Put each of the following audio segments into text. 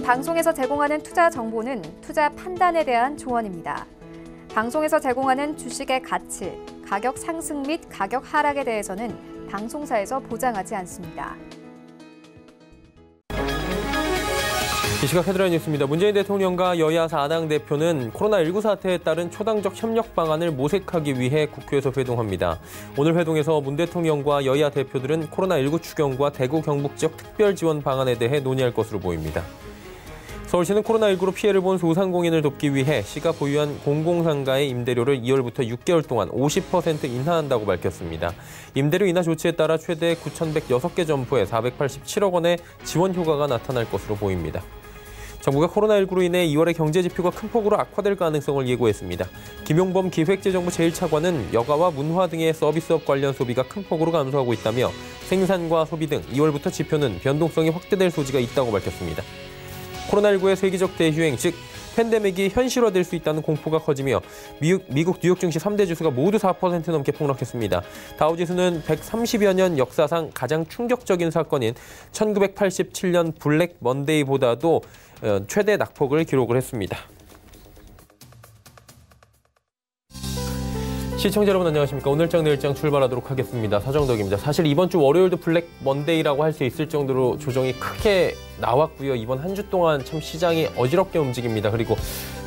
방송에서 제공하는 투자 정보는 투자 판단에 대한 조언입니다. 방송에서 제공하는 주식의 가치, 가격 상승 및 가격 하락에 대해서는 방송사에서 보장하지 않습니다. 이 시각 헤드라인 뉴스입니다. 문재인 대통령과 여야 4당 대표는 코로나19 사태에 따른 초당적 협력 방안을 모색하기 위해 국회에서 회동합니다. 오늘 회동에서 문 대통령과 여야 대표들은 코로나19 추경과 대구 경북 지역 특별 지원 방안에 대해 논의할 것으로 보입니다. 서울시는 코로나19로 피해를 본 소상공인을 돕기 위해 시가 보유한 공공상가의 임대료를 2월부터 6개월 동안 50% 인하한다고 밝혔습니다. 임대료 인하 조치에 따라 최대 9,106개 점포에 487억 원의 지원 효과가 나타날 것으로 보입니다. 정부가 코로나19로 인해 2월의 경제 지표가 큰 폭으로 악화될 가능성을 예고했습니다. 김용범 기획재정부 제1차관은 여가와 문화 등의 서비스업 관련 소비가 큰 폭으로 감소하고 있다며 생산과 소비 등 2월부터 지표는 변동성이 확대될 소지가 있다고 밝혔습니다. 코로나19의 세계적 대유행, 즉 팬데믹이 현실화될 수 있다는 공포가 커지며 미국 뉴욕 증시 3대 지수가 모두 4% 넘게 폭락했습니다. 다우지수는 130여 년 역사상 가장 충격적인 사건인 1987년 블랙 먼데이보다도 최대 낙폭을 기록을 했습니다. 시청자 여러분 안녕하십니까. 오늘장 내일장 출발하도록 하겠습니다. 서정덕입니다. 사실 이번 주 월요일도 블랙 먼데이라고 할 수 있을 정도로 조정이 크게 나왔고요. 이번 한 주 동안 참 시장이 어지럽게 움직입니다. 그리고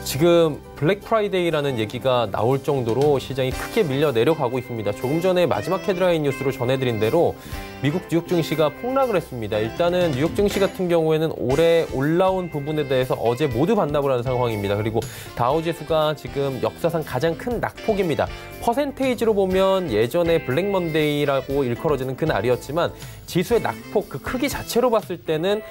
지금 블랙 프라이데이라는 얘기가 나올 정도로 시장이 크게 밀려 내려가고 있습니다. 조금 전에 마지막 헤드라인 뉴스로 전해드린 대로 미국 뉴욕 증시가 폭락을 했습니다. 일단은 뉴욕 증시 같은 경우에는 올해 올라온 부분에 대해서 어제 모두 반납을 한 상황입니다. 그리고 다우지수가 지금 역사상 가장 큰 낙폭입니다. 퍼센테이지로 보면 예전에 블랙 먼데이라고 일컬어지는 그날이었지만 지수의 낙폭, 그 크기 자체로 봤을 때는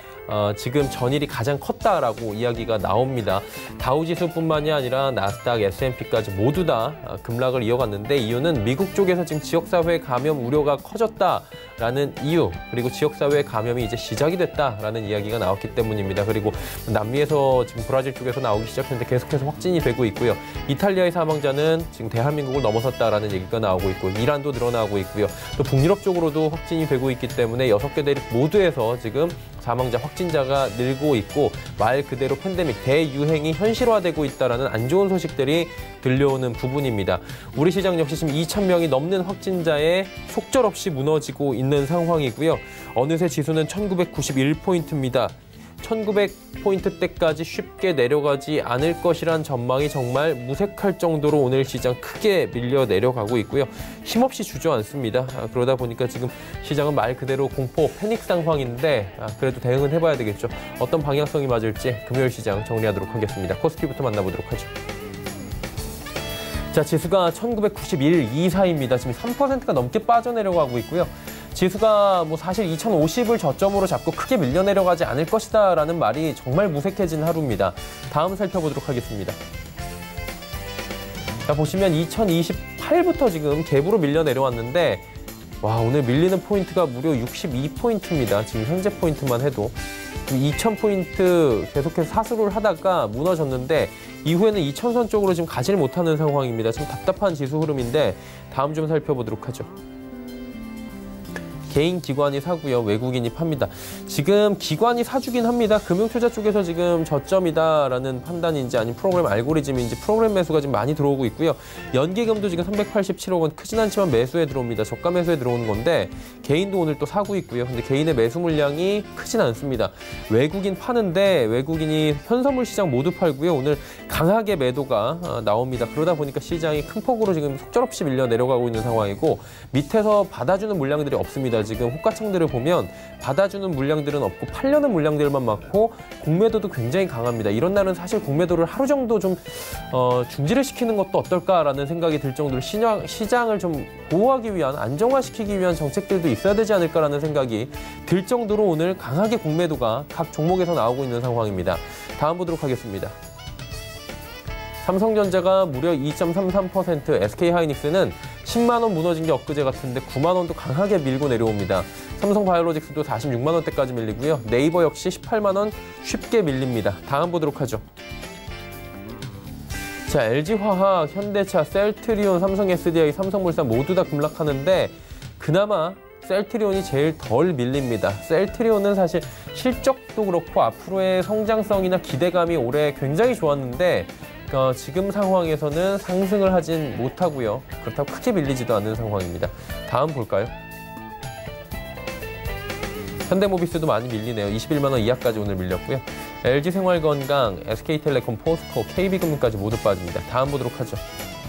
지금 전일이 가장 컸다라고 이야기가 나옵니다. 다우지수뿐만이 아니라 나스닥, S&P까지 모두 다 급락을 이어갔는데 이유는 미국 쪽에서 지금 지역사회 감염 우려가 커졌다라는 이유, 그리고 지역사회 감염이 이제 시작이 됐다라는 이야기가 나왔기 때문입니다. 그리고 남미에서 지금 브라질 쪽에서 나오기 시작했는데 계속해서 확진이 되고 있고요. 이탈리아의 사망자는 지금 대한민국을 넘어섰다라는 얘기가 나오고 있고 이란도 늘어나고 있고요. 또 북유럽 쪽으로도 확진이 되고 있기 때문에 6개 대륙 모두에서 지금 사망자, 확진자가 늘고 있고 말 그대로 팬데믹, 대유행이 현실화되고 있다는 안 좋은 소식들이 들려오는 부분입니다. 우리 시장 역시 지금 2,000명이 넘는 확진자에 속절없이 무너지고 있는 상황이고요. 어느새 지수는 1991포인트입니다. 1900포인트대까지 쉽게 내려가지 않을 것이란 전망이 정말 무색할 정도로 오늘 시장 크게 밀려 내려가고 있고요. 힘없이 주저앉습니다. 그러다 보니까 지금 시장은 말 그대로 공포, 패닉 상황인데 그래도 대응은 해봐야 되겠죠. 어떤 방향성이 맞을지 금요일 시장 정리하도록 하겠습니다. 코스피부터 만나보도록 하죠. 자, 지수가 1991 이사입니다. 지금 3%가 넘게 빠져내려가고 있고요. 지수가 사실 2050을 저점으로 잡고 크게 밀려 내려가지 않을 것이다라는 말이 정말 무색해진 하루입니다. 다음 살펴보도록 하겠습니다. 자, 보시면 2028부터 지금 갭으로 밀려 내려왔는데 와, 오늘 밀리는 포인트가 무려 62포인트입니다. 지금 현재 포인트만 해도 2000포인트 계속해서 사수를 하다가 무너졌는데 이후에는 2000선 쪽으로 지금 가지를 못하는 상황입니다. 지금 답답한 지수 흐름인데 다음 좀 살펴보도록 하죠. 개인 기관이 사고요. 외국인이 팝니다. 지금 기관이 사주긴 합니다. 금융투자 쪽에서 지금 저점이다라는 판단인지 아니면 프로그램 알고리즘인지 프로그램 매수가 지금 많이 들어오고 있고요. 연기금도 지금 387억 원 크진 않지만 매수에 들어옵니다. 저가 매수에 들어오는 건데 개인도 오늘 또 사고 있고요. 근데 개인의 매수 물량이 크진 않습니다. 외국인 파는데 외국인이 현선물 시장 모두 팔고요. 오늘 강하게 매도가 나옵니다. 그러다 보니까 시장이 큰 폭으로 지금 속절없이 밀려 내려가고 있는 상황이고 밑에서 받아주는 물량들이 없습니다. 지금 호가창들을 보면 받아주는 물량들은 없고 팔려는 물량들만 많고 공매도도 굉장히 강합니다. 이런 날은 사실 공매도를 하루 정도 좀 중지를 시키는 것도 어떨까라는 생각이 들 정도로 시장을 좀 보호하기 위한, 안정화시키기 위한 정책들도 있어야 되지 않을까라는 생각이 들 정도로 오늘 강하게 공매도가 각 종목에서 나오고 있는 상황입니다. 다음 보도록 하겠습니다. 삼성전자가 무려 2.33%, SK하이닉스는 10만 원 무너진 게 엊그제 같은데 9만 원도 강하게 밀고 내려옵니다. 삼성바이오로직스도 46만 원대까지 밀리고요. 네이버 역시 18만 원 쉽게 밀립니다. 다음 보도록 하죠. 자, LG화학, 현대차, 셀트리온, 삼성 SDI, 삼성물산 모두 다 급락하는데 그나마 셀트리온이 제일 덜 밀립니다. 셀트리온은 사실 실적도 그렇고 앞으로의 성장성이나 기대감이 올해 굉장히 좋았는데 지금 상황에서는 상승을 하진 못하고요. 그렇다고 크게 밀리지도 않는 상황입니다. 다음 볼까요? 현대모비스도 많이 밀리네요. 21만 원 이하까지 오늘 밀렸고요. LG생활건강, SK텔레콤, 포스코, KB금융까지 모두 빠집니다. 다음 보도록 하죠.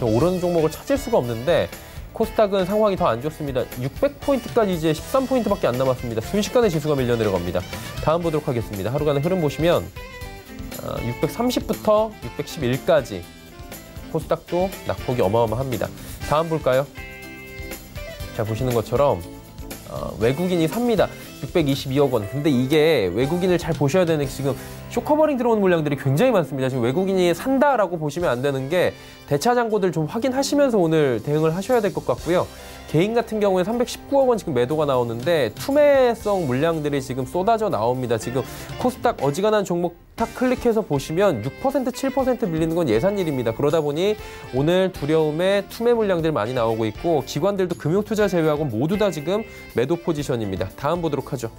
오르는 종목을 찾을 수가 없는데 코스닥은 상황이 더 안 좋습니다. 600포인트까지 이제 13포인트밖에 안 남았습니다. 순식간에 지수가 밀려 내려갑니다. 다음 보도록 하겠습니다. 하루간의 흐름 보시면 630부터 611까지 코스닥도 낙폭이 어마어마합니다. 다음 볼까요? 자, 보시는 것처럼 외국인이 삽니다. 622억 원. 근데 이게 외국인을 잘 보셔야 되는 게 지금 쇼커버링 들어온 물량들이 굉장히 많습니다. 지금 외국인이 산다라고 보시면 안 되는 게 대차 잔고들 좀 확인하시면서 오늘 대응을 하셔야 될 것 같고요. 개인 같은 경우에 319억 원 지금 매도가 나오는데 투매성 물량들이 지금 쏟아져 나옵니다. 지금 코스닥 어지간한 종목 딱 클릭해서 보시면 6%, 7% 밀리는 건 예산일입니다. 그러다 보니 오늘 두려움에 투매 물량들 많이 나오고 있고 기관들도 금융투자 제외하고 모두 다 지금 매도 포지션입니다. 다음 보도록 하죠.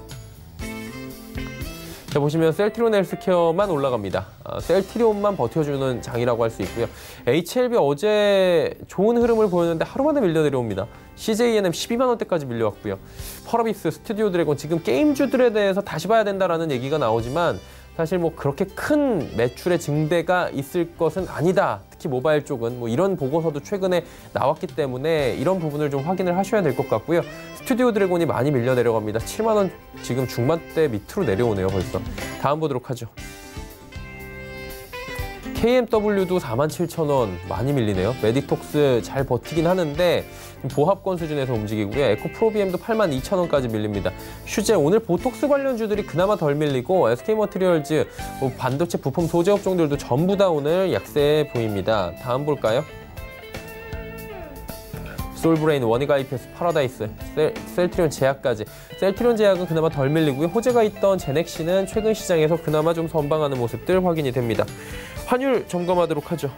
자, 보시면 셀트리온 헬스케어만 올라갑니다. 셀트리온만 버텨주는 장이라고 할 수 있고요. HLB 어제 좋은 흐름을 보였는데 하루 만에 밀려 내려옵니다. CJENM 12만 원대까지 밀려왔고요. 펄어비스, 스튜디오 드래곤 지금 게임주들에 대해서 다시 봐야 된다라는 얘기가 나오지만 사실 뭐 그렇게 큰 매출의 증대가 있을 것은 아니다. 특히 모바일 쪽은 뭐 이런 보고서도 최근에 나왔기 때문에 이런 부분을 좀 확인을 하셔야 될 것 같고요. 스튜디오 드래곤이 많이 밀려 내려갑니다. 7만 원 지금 중반대 밑으로 내려오네요, 벌써. 다음 보도록 하죠. KMW도 47,000원 많이 밀리네요. 메디톡스 잘 버티긴 하는데 보합권 수준에서 움직이고요. 에코프로비엠도 82,000원까지 밀립니다. 슈제 오늘 보톡스 관련주들이 그나마 덜 밀리고 SK머티리얼즈, 반도체 부품 소재 업종들도 전부 다 오늘 약세 보입니다. 다음 볼까요? 솔브레인, 원익IPS, 파라다이스, 셀트리온 제약까지. 셀트리온 제약은 그나마 덜 밀리고요. 호재가 있던 제넥시는 최근 시장에서 그나마 좀 선방하는 모습들 확인이 됩니다. 환율 점검하도록 하죠.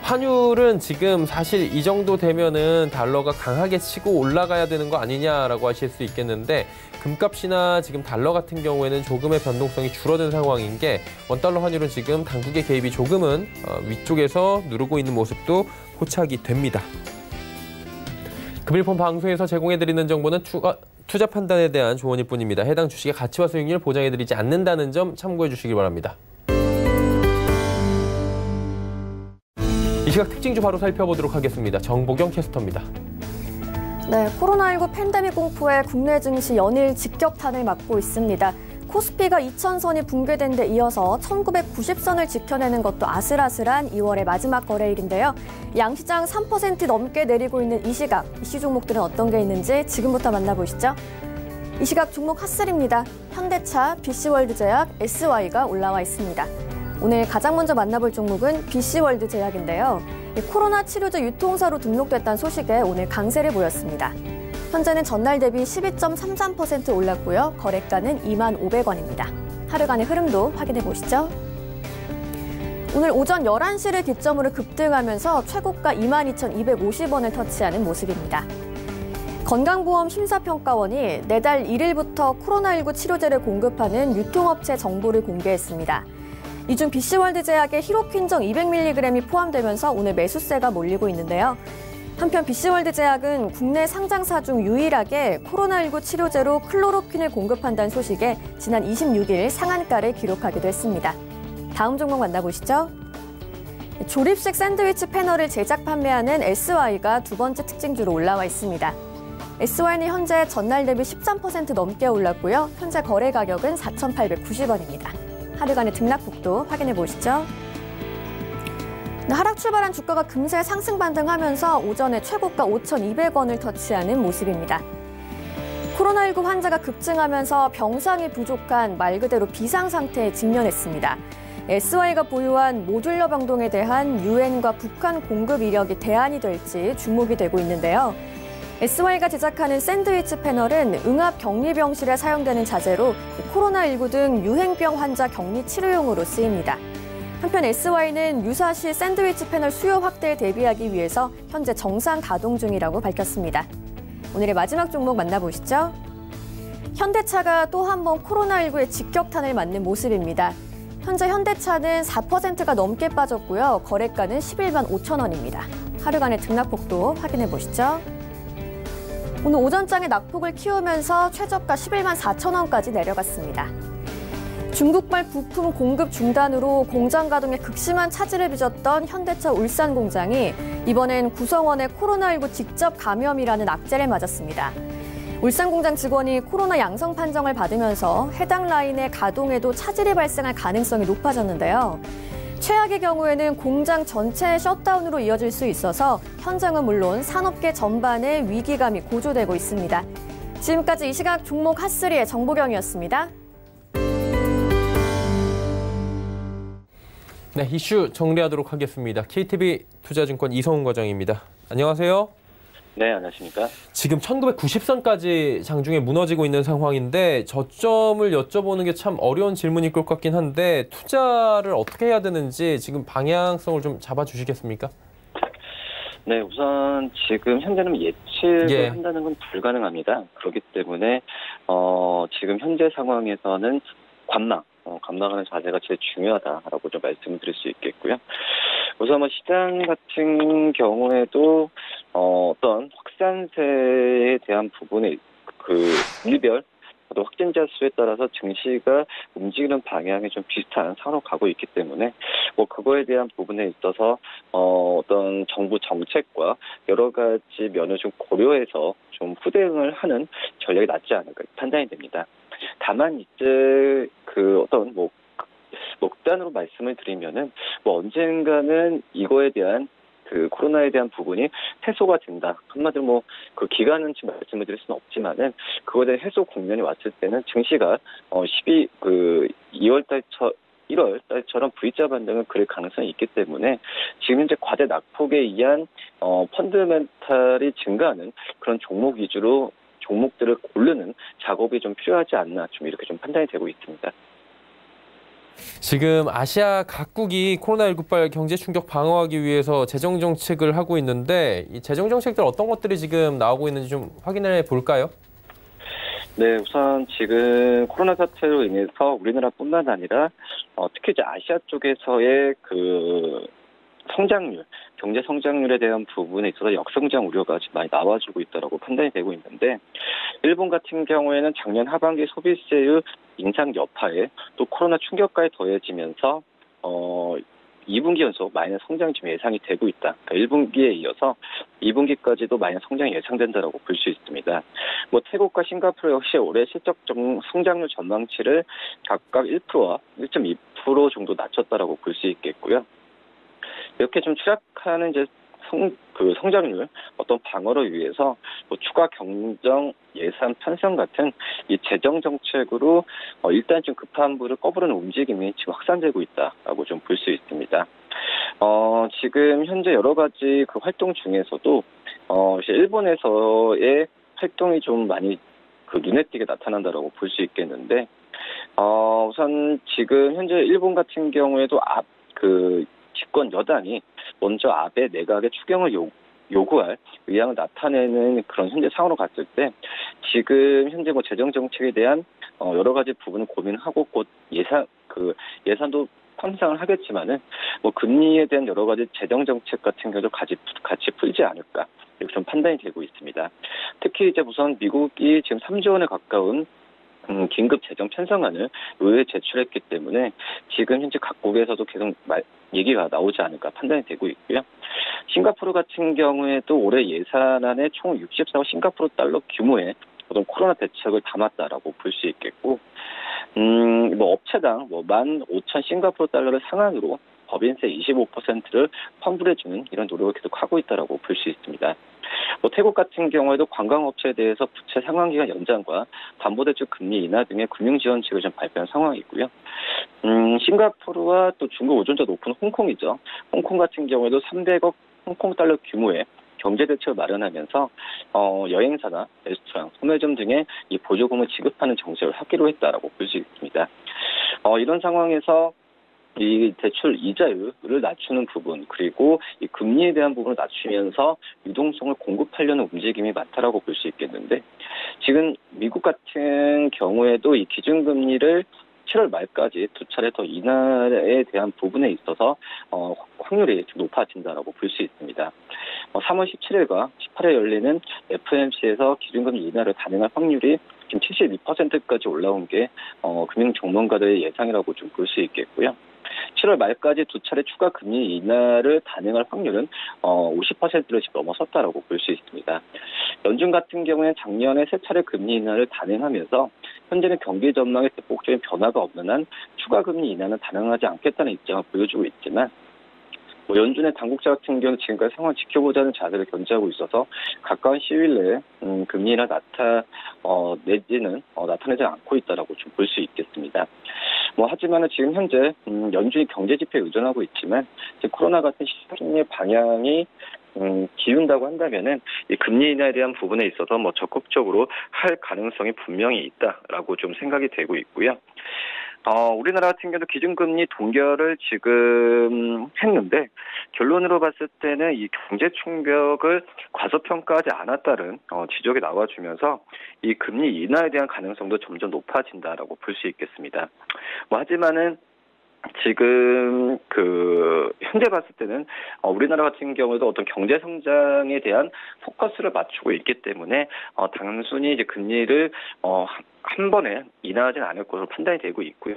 환율은 지금 사실 이 정도 되면은 달러가 강하게 치고 올라가야 되는 거 아니냐라고 하실 수 있겠는데 금값이나 지금 달러 같은 경우에는 조금의 변동성이 줄어든 상황인 게 원달러 환율은 지금 당국의 개입이 조금은 위쪽에서 누르고 있는 모습도 포착이 됩니다. 금일폰 방송에서 제공해드리는 정보는 투자 판단에 대한 조언일 뿐입니다. 해당 주식의 가치와 수익률 보장해드리지 않는다는 점 참고해 주시기 바랍니다. 이 시각 특징주 바로 살펴보도록 하겠습니다. 정보경 캐스터입니다. 네, 코로나19 팬데믹 공포에 국내 증시 연일 직격탄을 맞고 있습니다. 코스피가 2000선이 붕괴된 데 이어서 1990선을 지켜내는 것도 아슬아슬한 2월의 마지막 거래일인데요. 양시장 3% 넘게 내리고 있는 이 시각, 이슈 종목들은 어떤 게 있는지 지금부터 만나보시죠. 이 시각 종목 핫슬입니다. 현대차, BC월드제약, SY가 올라와 있습니다. 오늘 가장 먼저 만나볼 종목은 BC월드제약인데요. 코로나 치료제 유통사로 등록됐다는 소식에 오늘 강세를 보였습니다. 현재는 전날 대비 12.33% 올랐고요. 거래가는 25,500원입니다. 하루간의 흐름도 확인해 보시죠. 오늘 오전 11시를 기점으로 급등하면서 최고가 22,250원을 터치하는 모습입니다. 건강보험 심사평가원이 내달 1일부터 코로나19 치료제를 공급하는 유통업체 정보를 공개했습니다. 이 중 BC월드제약의 히로퀸정 200mg이 포함되면서 오늘 매수세가 몰리고 있는데요. 한편 BC월드제약은 국내 상장사 중 유일하게 코로나19 치료제로 클로로퀸을 공급한다는 소식에 지난 26일 상한가를 기록하기도 했습니다. 다음 종목 만나보시죠. 조립식 샌드위치 패널을 제작 판매하는 SY가 두 번째 특징주로 올라와 있습니다. SY는 현재 전날 대비 13% 넘게 올랐고요. 현재 거래 가격은 4,890원입니다. 하루간의 등락폭도 확인해 보시죠. 하락 출발한 주가가 금세 상승 반등하면서 오전에 최고가 5,200원을 터치하는 모습입니다. 코로나19 환자가 급증하면서 병상이 부족한 말 그대로 비상 상태에 직면했습니다. SY가 보유한 모듈러 병동에 대한 유엔과 북한 공급 이력이 대안이 될지 주목이 되고 있는데요. SY가 제작하는 샌드위치 패널은 응압 격리병실에 사용되는 자재로 코로나19 등 유행병 환자 격리 치료용으로 쓰입니다. 한편 SY는 유사시 샌드위치 패널 수요 확대에 대비하기 위해서 현재 정상 가동 중이라고 밝혔습니다. 오늘의 마지막 종목 만나보시죠. 현대차가 또 한 번 코로나19의 직격탄을 맞는 모습입니다. 현재 현대차는 4%가 넘게 빠졌고요. 거래가는 11만 5천 원입니다. 하루간의 등락폭도 확인해 보시죠. 오늘 오전장에 낙폭을 키우면서 최저가 11만 4천 원까지 내려갔습니다. 중국발 부품 공급 중단으로 공장 가동에 극심한 차질을 빚었던 현대차 울산 공장이 이번엔 구성원의 코로나19 직접 감염이라는 악재를 맞았습니다. 울산 공장 직원이 코로나 양성 판정을 받으면서 해당 라인의 가동에도 차질이 발생할 가능성이 높아졌는데요. 최악의 경우에는 공장 전체의 셧다운으로 이어질 수 있어서 현장은 물론 산업계 전반의 위기감이 고조되고 있습니다. 지금까지 이 시각 종목 핫3의 정보경이었습니다. 네, 이슈 정리하도록 하겠습니다. KTB 투자증권 이성훈 과장입니다. 안녕하세요. 네, 안녕하십니까. 지금 1990선까지 장중에 무너지고 있는 상황인데 저점을 여쭤보는 게 참 어려운 질문일 것 같긴 한데 투자를 어떻게 해야 되는지 지금 방향성을 좀 잡아주시겠습니까? 네, 우선 지금 현재는 예측을 한다는 건 불가능합니다. 그렇기 때문에 지금 현재 상황에서는 관망하는 자세가 제일 중요하다라고 좀 말씀을 드릴 수 있겠고요. 우선 시장 같은 경우에도 어떤 확산세에 대한 부분의 일별 또 확진자 수에 따라서 증시가 움직이는 방향이 좀 비슷한 상으로 가고 있기 때문에 그거에 대한 부분에 있어서 어떤 정부 정책과 여러 가지 면을 좀 고려해서 좀 후대응을 하는 전략이 낫지 않을까 판단이 됩니다. 다만 이제 어떤 목단으로 말씀을 드리면은 언젠가는 이거에 대한 코로나에 대한 부분이 해소가 된다. 한마디로 기간은 지금 말씀을 드릴 수는 없지만은 그거에 대한 해소 국면이 왔을 때는 증시가 1월 달처럼 V자 반등을 그릴 가능성이 있기 때문에 지금 현재 과대 낙폭에 의한 펀드멘탈이 증가하는 그런 종목 위주로 종목들을 고르는 작업이 좀 필요하지 않나 좀 이렇게 좀 판단이 되고 있습니다. 지금 아시아 각국이 코로나19발 경제 충격 방어하기 위해서 재정 정책을 하고 있는데 이 재정 정책들 어떤 것들이 지금 나오고 있는지 좀 확인해 볼까요? 네, 우선 지금 코로나 사태로 인해서 우리나라뿐만 아니라 특히 이제 아시아 쪽에서의 경제 성장률에 대한 부분에 있어서 역성장 우려가 지금 많이 나와주고 있다고 판단이 되고 있는데 일본 같은 경우에는 작년 하반기 소비세율 인상 여파에 또 코로나 충격까지 더해지면서 2분기 연속 마이너스 성장이 지금 예상이 되고 있다. 그러니까 1분기에 이어서 2분기까지도 마이너스 성장이 예상된다고 볼 수 있습니다. 태국과 싱가포르 역시 올해 실적 성장률 전망치를 각각 1%와 1.2% 정도 낮췄다고 볼 수 있겠고요. 이렇게 좀 추락하는 이제 성장률 어떤 방어를 위해서 추가 경정 예산 편성 같은 이 재정 정책으로 일단 좀 급한 불을 꺼부르는 움직임이 지금 확산되고 있다라고 좀 볼 수 있습니다. 지금 현재 여러 가지 활동 중에서도 일본에서의 활동이 좀 많이 눈에 띄게 나타난다라고 볼 수 있겠는데 우선 지금 현재 일본 같은 경우에도 집권 여당이 먼저 아베 내각의 추경을 요구할 의향을 나타내는 그런 현재 상황으로 갔을 때 지금 현재 재정 정책에 대한 여러 가지 부분을 고민하고 곧 예산도 편성을 하겠지만은 금리에 대한 여러 가지 재정 정책 같은 경우도 같이 풀지 않을까 이렇게 좀 판단이 되고 있습니다. 특히 이제 우선 미국이 지금 3조 원에 가까운 긴급 재정 편성안을 의회에 제출했기 때문에 지금 현재 각국에서도 계속 얘기가 나오지 않을까 판단이 되고 있고요. 싱가포르 같은 경우에도 올해 예산안에 총 64억 싱가포르 달러 규모의 어떤 코로나 대책을 담았다라고 볼 수 있겠고, 업체당 15,000 싱가포르 달러를 상한으로 법인세 25%를 환불해주는 이런 노력을 계속 하고 있다라고 볼 수 있습니다. 태국 같은 경우에도 관광업체에 대해서 부채 상환기간 연장과 담보대출 금리 인하 등의 금융지원책을 좀 발표한 상황이고요. 싱가포르와 또 중국 의존도가 높은 홍콩이죠. 홍콩 같은 경우에도 300억 홍콩 달러 규모의 경제대책을 마련하면서 여행사나 레스토랑, 소매점 등의 이 보조금을 지급하는 정책을 하기로 했다라고 볼 수 있습니다. 이런 상황에서 이 대출 이자율을 낮추는 부분, 그리고 이 금리에 대한 부분을 낮추면서 유동성을 공급하려는 움직임이 많다라고 볼 수 있겠는데, 지금 미국 같은 경우에도 이 기준금리를 7월 말까지 2차례 더 인하에 대한 부분에 있어서 확률이 좀 높아진다라고 볼 수 있습니다. 3월 17일과 18일 열리는 FOMC에서 기준금리 인하를 단행할 확률이 지금 72%까지 올라온 게 금융 전문가들의 예상이라고 좀 볼 수 있겠고요. 7월 말까지 2차례 추가 금리 인하를 단행할 확률은 50%를 지금 넘어섰다라고 볼 수 있습니다. 연준 같은 경우에는 작년에 3차례 금리 인하를 단행하면서 현재는 경기 전망에 대폭적인 변화가 없는 한 추가 금리 인하는 단행하지 않겠다는 입장을 보여주고 있지만, 연준의 당국자 같은 경우는 지금까지 상황을 지켜보자는 자세를 견지하고 있어서 가까운 시일 내에 금리 인하 나타내지 않고 있다라고 좀 볼 수 있겠습니다. 하지만은 지금 현재 연준이 경제 지표에 의존하고 있지만, 코로나 같은 시장의 방향이 기운다고 한다면은 이 금리 인하에 대한 부분에 있어서 적극적으로 할 가능성이 분명히 있다라고 좀 생각이 되고 있고요. 우리나라 같은 경우도 기준금리 동결을 지금 했는데, 결론으로 봤을 때는 이 경제 충격을 과소평가하지 않았다는 지적이 나와주면서 이 금리 인하에 대한 가능성도 점점 높아진다라고 볼 수 있겠습니다. 하지만은 지금 현재 봤을 때는 우리나라 같은 경우도 어떤 경제 성장에 대한 포커스를 맞추고 있기 때문에 단순히 이제 금리를 한 번에 인하하지는 않을 것으로 판단이 되고 있고요.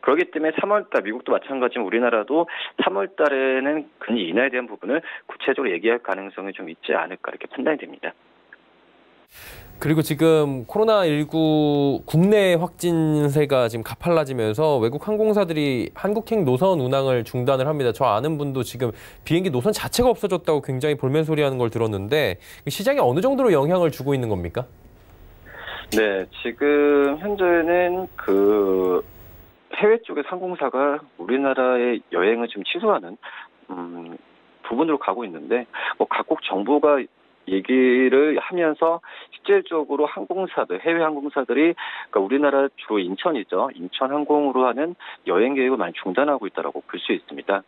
그렇기 때문에 3월달, 미국도 마찬가지지만 우리나라도 3월달에는 금리 인하에 대한 부분을 구체적으로 얘기할 가능성이 좀 있지 않을까 이렇게 판단이 됩니다. 그리고 지금 코로나19 국내 확진세가 지금 가팔라지면서 외국 항공사들이 한국행 노선 운항을 중단을 합니다. 저 아는 분도 지금 비행기 노선 자체가 없어졌다고 굉장히 볼멘소리하는 걸 들었는데, 시장에 어느 정도로 영향을 주고 있는 겁니까? 네, 지금 현재는 해외 쪽의 항공사가 우리나라의 여행을 지금 취소하는 부분으로 가고 있는데, 각국 정부가 얘기를 하면서 실질적으로 해외 항공사들이, 그러니까 우리나라 주로 인천이죠. 인천 항공으로 하는 여행 계획을 많이 중단하고 있다라고 볼 수 있습니다.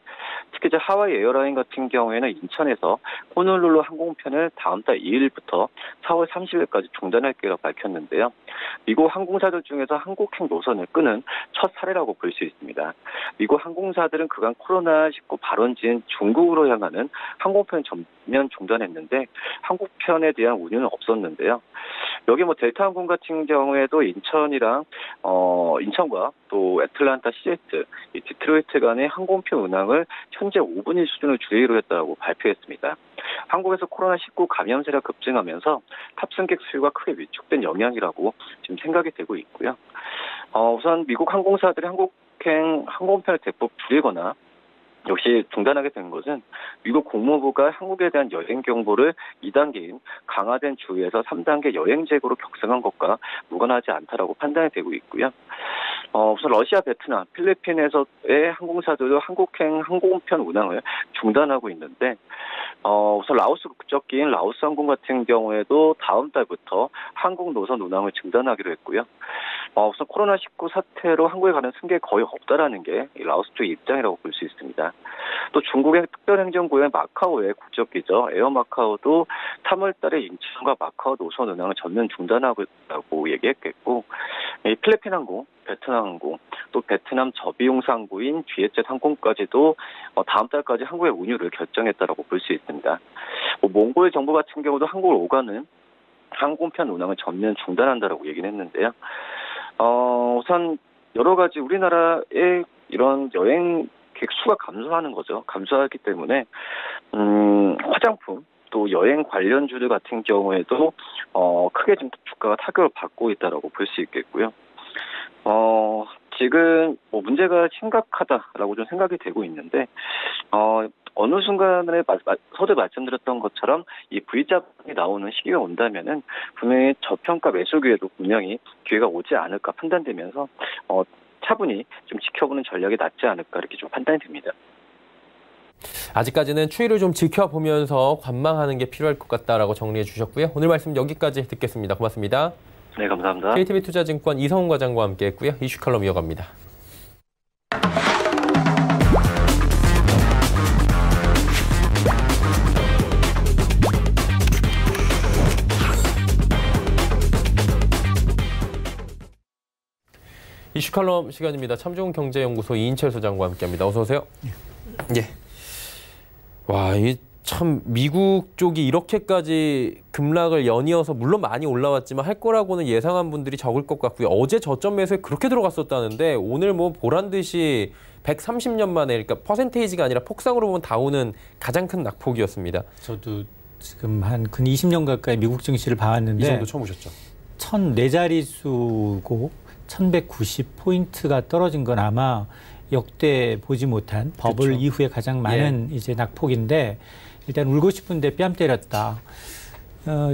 특히 이제 하와이 에어라인 같은 경우에는 인천에서 호놀룰루 항공편을 다음 달 2일부터 4월 30일까지 중단할 계획을 밝혔는데요. 미국 항공사들 중에서 한국행 노선을 끄는 첫 사례라고 볼 수 있습니다. 미국 항공사들은 그간 코로나19 발원지인 중국으로 향하는 항공편 전면 중단했는데, 한국편에 대한 운유는 없었는데요. 여기 델타항공 같은 경우에도 인천과 또 애틀란타 CZ, 디트로이트 간의 항공편 운항을 현재 5분일 수준을 주의로 했다고 발표했습니다. 한국에서 코로나19 감염세가 급증하면서 탑승객 수요가 크게 위축된 영향이라고 지금 생각이 되고 있고요. 우선 미국 항공사들이 한국행 항공편을 대폭 줄이거나 역시 중단하게 된 것은 미국 국무부가 한국에 대한 여행 경보를 2단계인 강화된 주의에서 3단계 여행 제고로 격상한 것과 무관하지 않다라고 판단이 되고 있고요. 우선 러시아, 베트남, 필리핀에서의 항공사들도 한국행 항공편 운항을 중단하고 있는데, 우선 라오스 국적기인 라오스 항공 같은 경우에도 다음 달부터 한국 노선 운항을 중단하기로 했고요. 우선 코로나19 사태로 한국에 가는 승객이 거의 없다라는 게 라오스 쪽 입장이라고 볼 수 있습니다. 또 중국의 특별행정구역 마카오의 국적기죠. 에어마카오도 3월 달에 인천과 마카오 노선 운항을 전면 중단하고 얘기했겠고, 필리핀 항공, 베트남 항공, 또 베트남 저비용사 항구인 비에젯 항공까지도 다음 달까지 한국의 운유를 결정했다라고 볼 수 있습니다. 몽골 정부 같은 경우도 한국을 오가는 항공편 운항을 전면 중단한다라고 얘기는 했는데요. 우선 여러 가지 우리나라의 이런 여행객 수가 감소하는 거죠. 감소하기 때문에 화장품 또 여행 관련주들 같은 경우에도 크게 좀 주가가 타격을 받고 있다라고 볼 수 있겠고요. 지금 문제가 심각하다라고 좀 생각이 되고 있는데, 어느 순간에 서두 말씀드렸던 것처럼 이 V자이 나오는 시기가 온다면은 분명히 저평가 매수 기회도 분명히 기회가 오지 않을까 판단되면서 차분히 좀 지켜보는 전략이 낫지 않을까 이렇게 좀 판단이 됩니다. 아직까지는 추이를 좀 지켜보면서 관망하는 게 필요할 것 같다라고 정리해 주셨고요. 오늘 말씀 여기까지 듣겠습니다. 고맙습니다. 네, 감사합니다. KTB투자증권 이성훈 과장과 함께했고요. 이슈 칼럼 이어갑니다. 이슈 칼럼 시간입니다. 참좋은경제연구소 이인철 소장과 함께합니다. 어서 오세요. 예. 와, 이 참 미국 쪽이 이렇게까지 급락을 연이어서 물론 많이 올라왔지만 할 거라고는 예상한 분들이 적을 것 같고요. 어제 저점 매수에 그렇게 들어갔었다는데 오늘 뭐 보란 듯이 130년 만에, 그러니까 퍼센테이지가 아니라 폭삭으로 보면 다우는 가장 큰 낙폭이었습니다. 저도 지금 한 근 20년 가까이 미국 증시를 봐왔는데 이 정도 처음 오셨죠? 14자릿수고 1190포인트가 떨어진 건 아마 역대 보지 못한 버블 그렇죠. 이후에 가장 많은 이제 낙폭인데, 일단 울고 싶은데 뺨 때렸다.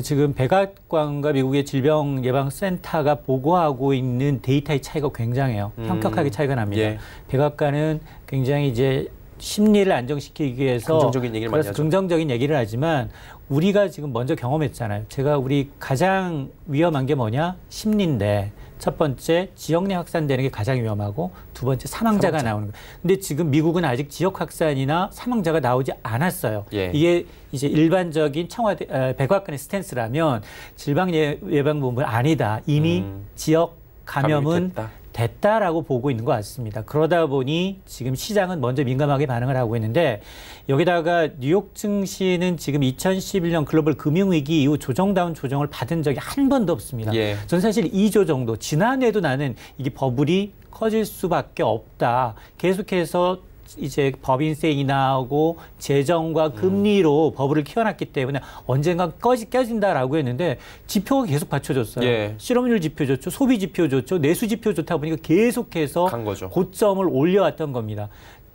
지금 백악관과 미국의 질병예방센터가 보고하고 있는 데이터의 차이가 굉장해요. 현격하게 차이가 납니다. 예. 백악관은 굉장히 이제 심리를 안정시키기 위해서 긍정적인 얘기를 많이 하죠. 긍정적인 얘기를 하지만 우리가 지금 먼저 경험했잖아요. 제가 우리 가장 위험한 게 뭐냐? 심리인데 첫 번째 지역 내 확산되는 게 가장 위험하고 두 번째 사망자가 나오는 거예요. 근데 지금 미국은 아직 지역 확산이나 사망자가 나오지 않았어요. 예. 이게 이제 일반적인 청와대 백악관의 스탠스라면 질병예방본부는 아니다. 이미 지역 감염은 됐다라고 보고 있는 것 같습니다. 그러다 보니 지금 시장은 먼저 민감하게 반응을 하고 있는데, 여기다가 뉴욕 증시는 지금 2011년 글로벌 금융위기 이후 조정다운 조정을 받은 적이 한 번도 없습니다. 예. 전 사실 2조 정도, 지난해도 나는 이게 버블이 커질 수밖에 없다. 계속해서 이제 법인세 인하하고 재정과 금리로 버블을 키워놨기 때문에 언젠가 깨진다라고 했는데 지표가 계속 받쳐줬어요. 예. 실업률 지표 좋죠, 소비 지표 좋죠, 내수 지표 좋다 보니까 계속해서 간 거죠. 고점을 올려왔던 겁니다.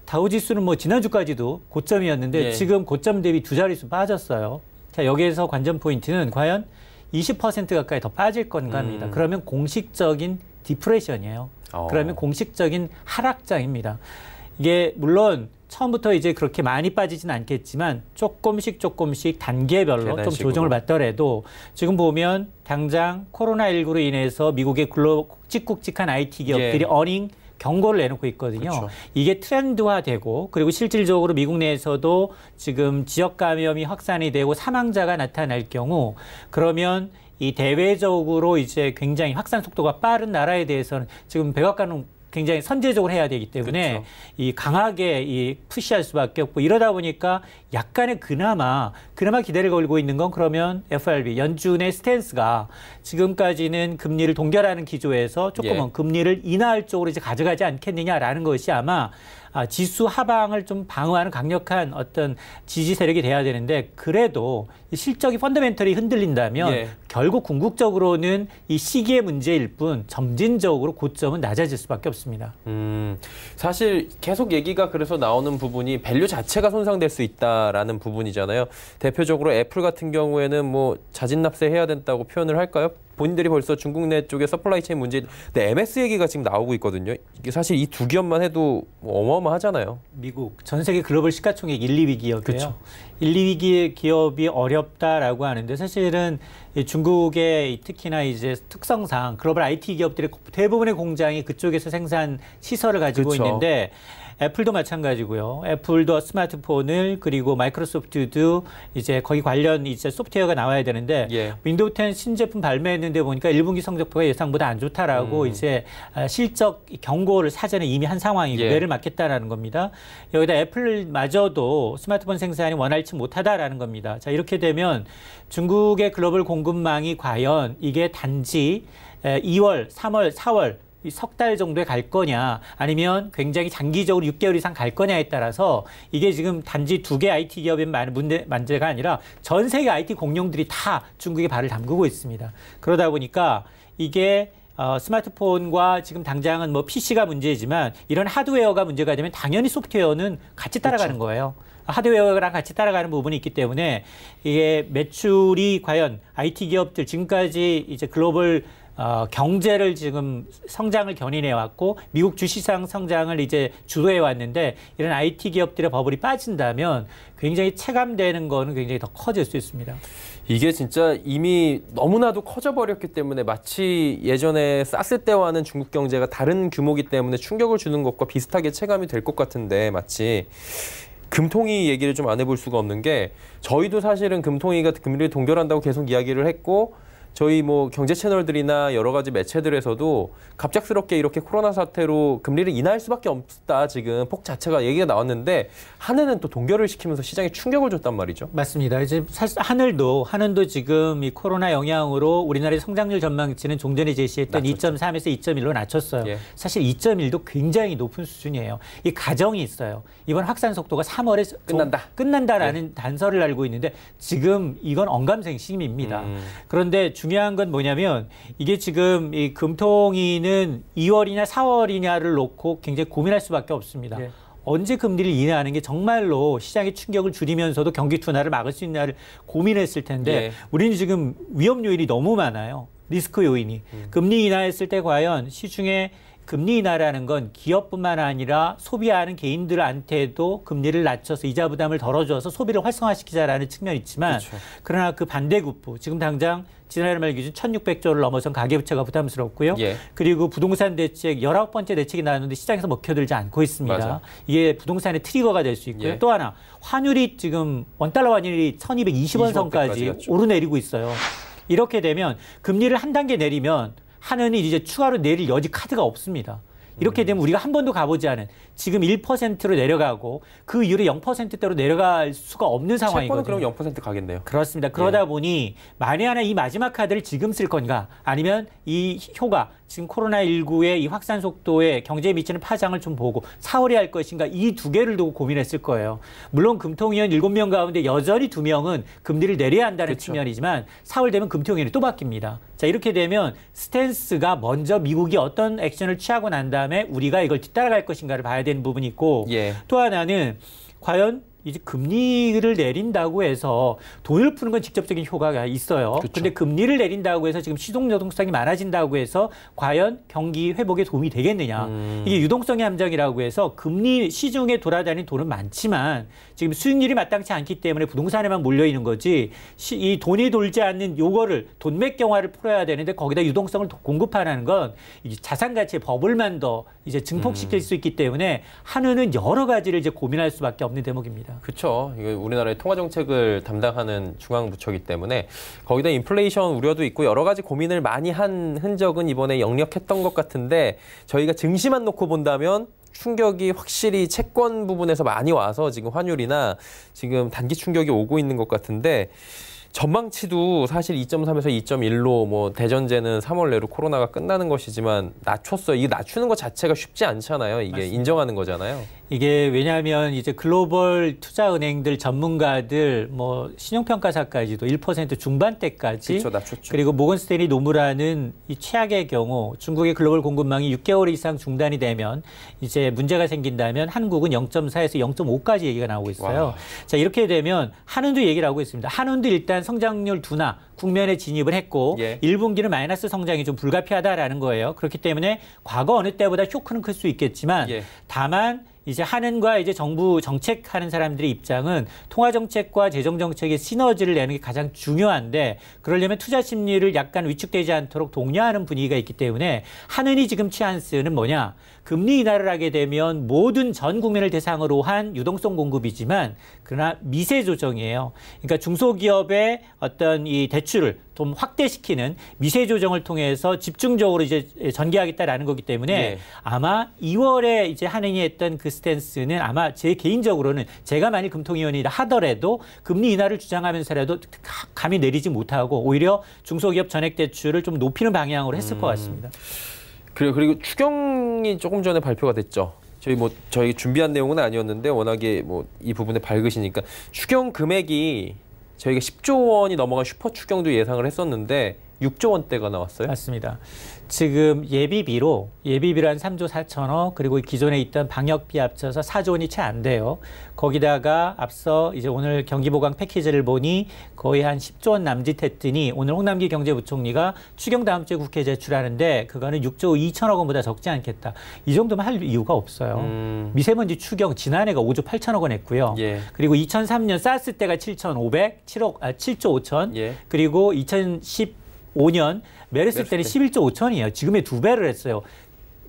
다우지수는 뭐 지난주까지도 고점이었는데 지금 고점 대비 2자릿수 빠졌어요. 자, 여기에서 관전 포인트는 과연 20% 가까이 더 빠질 건가 합니다. 그러면 공식적인 디프레션이에요. 그러면 공식적인 하락장입니다. 이게 물론 처음부터 이제 그렇게 많이 빠지진 않겠지만 조금씩 단계별로 좀 조정을 받더라도 지금 보면 당장 코로나19로 인해서 미국의 굵직굵직한 IT 기업들이 어닝 경고를 내놓고 있거든요. 그렇죠. 이게 트렌드화되고, 그리고 실질적으로 미국 내에서도 지금 지역 감염이 확산이 되고 사망자가 나타날 경우, 그러면 이 대외적으로 이제 굉장히 확산 속도가 빠른 나라에 대해서는 지금 백악관은 굉장히 선제적으로 해야 되기 때문에 그렇죠. 이 강하게 이 푸시할 수밖에 없고, 이러다 보니까 약간의 그나마 기대를 걸고 있는 건, 그러면 FRB 연준의 스탠스가 지금까지는 금리를 동결하는 기조에서 조금은 금리를 인하할 쪽으로 이제 가져가지 않겠느냐라는 것이 아마 지수 하방을 좀 방어하는 강력한 어떤 지지 세력이 돼야 되는데, 그래도 실적이 펀더멘털이 흔들린다면 결국 궁극적으로는 이 시기의 문제일 뿐 점진적으로 고점은 낮아질 수밖에 없습니다. 사실 계속 얘기가 그래서 나오는 부분이 밸류 자체가 손상될 수 있다라는 부분이잖아요. 대표적으로 애플 같은 경우에는 뭐 자진납세 해야 된다고 표현을 할까요? 본인들이 벌써 중국 내 쪽에 서플라이 체인 문제, 근데 MS 얘기가 지금 나오고 있거든요. 이게 사실 이 두 기업만 해도 어마어마하잖아요. 미국 전 세계 글로벌 시가총액 1, 2위 기업이에요. 그렇죠. 1, 2위 기업이 어렵다라고 하는데, 사실은 중국의 특히나 이제 특성상 글로벌 IT 기업들의 대부분의 공장이 그쪽에서 생산 시설을 가지고 그렇죠. 있는데, 애플도 마찬가지고요. 애플도 스마트폰을, 그리고 마이크로소프트도 이제 거기 관련 이제 소프트웨어가 나와야 되는데 윈도우 10 신제품 발매했는데 보니까 1분기 성적표가 예상보다 안 좋다라고 이제 실적 경고를 사전에 이미 한 상황이고 매를 맞겠다라는 겁니다. 여기다 애플마저도 스마트폰 생산이 원활치 못하다라는 겁니다. 자, 이렇게 되면 중국의 글로벌 공급망이 과연 이게 단지 2월, 3월, 4월 석 달 정도에 갈 거냐, 아니면 굉장히 장기적으로 6개월 이상 갈 거냐에 따라서 이게 지금 단지 두 개 IT 기업의 문제가 아니라 전 세계 IT 공룡들이 다 중국에 발을 담그고 있습니다. 그러다 보니까 이게 스마트폰과 지금 당장은 뭐 PC가 문제지만 이런 하드웨어가 문제가 되면 당연히 소프트웨어는 같이 따라가는 거예요. 하드웨어랑 같이 따라가는 부분이 있기 때문에 이게 매출이 과연 IT 기업들 지금까지 이제 글로벌 경제를 지금 성장을 견인해 왔고 미국 주시장 성장을 이제 주도해 왔는데, 이런 IT 기업들의 버블이 빠진다면 굉장히 체감되는 거는 굉장히 더 커질 수 있습니다. 이게 진짜 이미 너무나도 커져버렸기 때문에 마치 예전에 쌌을 때와는 중국 경제가 다른 규모이기 때문에 충격을 주는 것과 비슷하게 체감이 될 것 같은데, 마치 금통위 얘기를 좀 안 해볼 수가 없는 게, 저희도 사실은 금통위가 금리를 동결한다고 계속 이야기를 했고, 저희 뭐 경제 채널들이나 여러 가지 매체들에서도 갑작스럽게 이렇게 코로나 사태로 금리를 인하할 수밖에 없다. 지금 폭 자체가 얘기가 나왔는데 한은은 또 동결을 시키면서 시장에 충격을 줬단 말이죠. 맞습니다. 이제 사실 한은도 지금 이 코로나 영향으로 우리나라의 성장률 전망치는 좀 전에 제시했던 2.3에서 2.1로 낮췄어요. 예. 사실 2.1도 굉장히 높은 수준이에요. 이 가정이 있어요. 이번 확산 속도가 3월에 끝난다라는 예. 단서를 알고 있는데 지금 이건 언감생심입니다. 그런데 중요한 건 뭐냐면 이게 지금 이 금통위는 2월이냐 4월이냐를 놓고 굉장히 고민할 수밖에 없습니다. 예. 언제 금리를 인하하는 게 정말로 시장의 충격을 줄이면서도 경기 둔화를 막을 수 있나를 고민했을 텐데 예. 우리는 지금 위험 요인이 너무 많아요. 리스크 요인이. 금리 인하했을 때 과연 시중에 금리 인하라는 건 기업뿐만 아니라 소비하는 개인들한테도 금리를 낮춰서 이자 부담을 덜어줘서 소비를 활성화시키자라는 측면이 있지만 그렇죠. 그러나 그 반대급부 지금 당장 지난해 말 기준 1,600조를 넘어선 가계부채가 부담스럽고요. 예. 그리고 부동산 대책 19번째 대책이 나왔는데 시장에서 먹혀들지 않고 있습니다. 맞아. 이게 부동산의 트리거가 될 수 있고요. 예. 또 하나 환율이 지금 원달러 환율이 1,220원 선까지 오르내리고 있어요. 이렇게 되면 금리를 한 단계 내리면 한은이 이제 추가로 내릴 여지 카드가 없습니다. 이렇게 되면 우리가 한 번도 가보지 않은 지금 1%로 내려가고 그 이후로 0%대로 내려갈 수가 없는 상황이거든요. 채권은 그럼 0% 가겠네요. 그렇습니다. 그러다 예. 보니 만에 하나 이 마지막 카드를 지금 쓸 건가 아니면 이 효과 지금 코로나19의 이 확산 속도에 경제에 미치는 파장을 좀 보고 4월에 할 것인가 이 두 개를 두고 고민했을 거예요. 물론 금통위원 7명 가운데 여전히 2명은 금리를 내려야 한다는 그렇죠. 측면이지만 4월 되면 금통위원이 또 바뀝니다. 자 이렇게 되면 스탠스가 먼저 미국이 어떤 액션을 취하고 난 다음에 우리가 이걸 뒤따라갈 것인가를 봐야 되는 부분이 있고 예. 또 하나는 과연 이제 금리를 내린다고 해서 돈을 푸는 건 직접적인 효과가 있어요. 그런데 금리를 내린다고 해서 지금 시동 유동성이 많아진다고 해서 과연 경기 회복에 도움이 되겠느냐. 이게 유동성의 함정이라고 해서 금리 시중에 돌아다니는 돈은 많지만 지금 수익률이 마땅치 않기 때문에 부동산에만 몰려있는 거지 이 돈이 돌지 않는 요거를 돈맥 경화를 풀어야 되는데 거기다 유동성을 공급하라는 건 이제 자산 가치의 버블만 더 이제 증폭시킬 수 있기 때문에 한은은 여러 가지를 이제 고민할 수밖에 없는 대목입니다. 그렇죠. 우리나라의 통화 정책을 담당하는 중앙부처이기 때문에 거기다 인플레이션 우려도 있고 여러 가지 고민을 많이 한 흔적은 이번에 역력했던 것 같은데 저희가 증시만 놓고 본다면 충격이 확실히 채권 부분에서 많이 와서 지금 환율이나 지금 단기 충격이 오고 있는 것 같은데 전망치도 사실 2.3에서 2.1로 뭐 대전제는 3월 내로 코로나가 끝나는 것이지만 낮췄어요. 이게 낮추는 것 자체가 쉽지 않잖아요. 이게 맞습니다. 인정하는 거잖아요. 이게 왜냐하면 이제 글로벌 투자은행들 전문가들 뭐 신용평가사까지도 1% 중반대까지 그렇죠, 낮췄죠. 그리고 모건스탠리 노무라는 이 최악의 경우 중국의 글로벌 공급망이 6개월 이상 중단이 되면 이제 문제가 생긴다면 한국은 0.4에서 0.5까지 얘기가 나오고 있어요. 와. 자 이렇게 되면 한은도 얘기를 하고 있습니다. 한은도 일단 성장률 둔화 국면에 진입을 했고 예. 1분기는 마이너스 성장이 좀 불가피하다라는 거예요. 그렇기 때문에 과거 어느 때보다 쇼크는 클 수 있겠지만 예. 다만 이제 한은과 이제 정부 정책하는 사람들의 입장은 통화 정책과 재정 정책의 시너지를 내는 게 가장 중요한데 그러려면 투자 심리를 약간 위축되지 않도록 독려하는 분위기가 있기 때문에 한은이 지금 취한 스는 뭐냐? 금리 인하를 하게 되면 모든 전 국민을 대상으로 한 유동성 공급이지만 그러나 미세 조정이에요. 그러니까 중소기업의 어떤 이 대출을 좀 확대시키는 미세 조정을 통해서 집중적으로 이제 전개하겠다라는 거기 때문에 네. 아마 2월에 이제 한은이 했던 그 스탠스는 아마 제 개인적으로는 제가 만일 금통위원이라 하더라도 금리 인하를 주장하면서라도 감히 내리지 못하고 오히려 중소기업 전액 대출을 좀 높이는 방향으로 했을 것 같습니다. 그래요. 그리고 추경이 조금 전에 발표가 됐죠. 저희 준비한 내용은 아니었는데 워낙에 이 부분에 밝으시니까 추경 금액이 저희가 10조 원이 넘어간 슈퍼 추경도 예상을 했었는데 6조 원대가 나왔어요. 맞습니다. 지금 예비비로 한 3조 4천억 그리고 기존에 있던 방역비 합쳐서 4조 원이 채 안 돼요. 거기다가 앞서 이제 오늘 경기보강 패키지를 보니 거의 한 10조 원 남짓했더니 오늘 홍남기 경제부총리가 추경 다음 주에 국회에 제출하는데 그거는 6조 2천억 원보다 적지 않겠다. 이 정도면 할 이유가 없어요. 미세먼지 추경 지난해가 5조 8천억 원 했고요. 예. 그리고 2003년 사스 때가 7조 5천 예. 그리고 2015년 메르스 때는 11조 5천이에요. 지금의 2배를 했어요.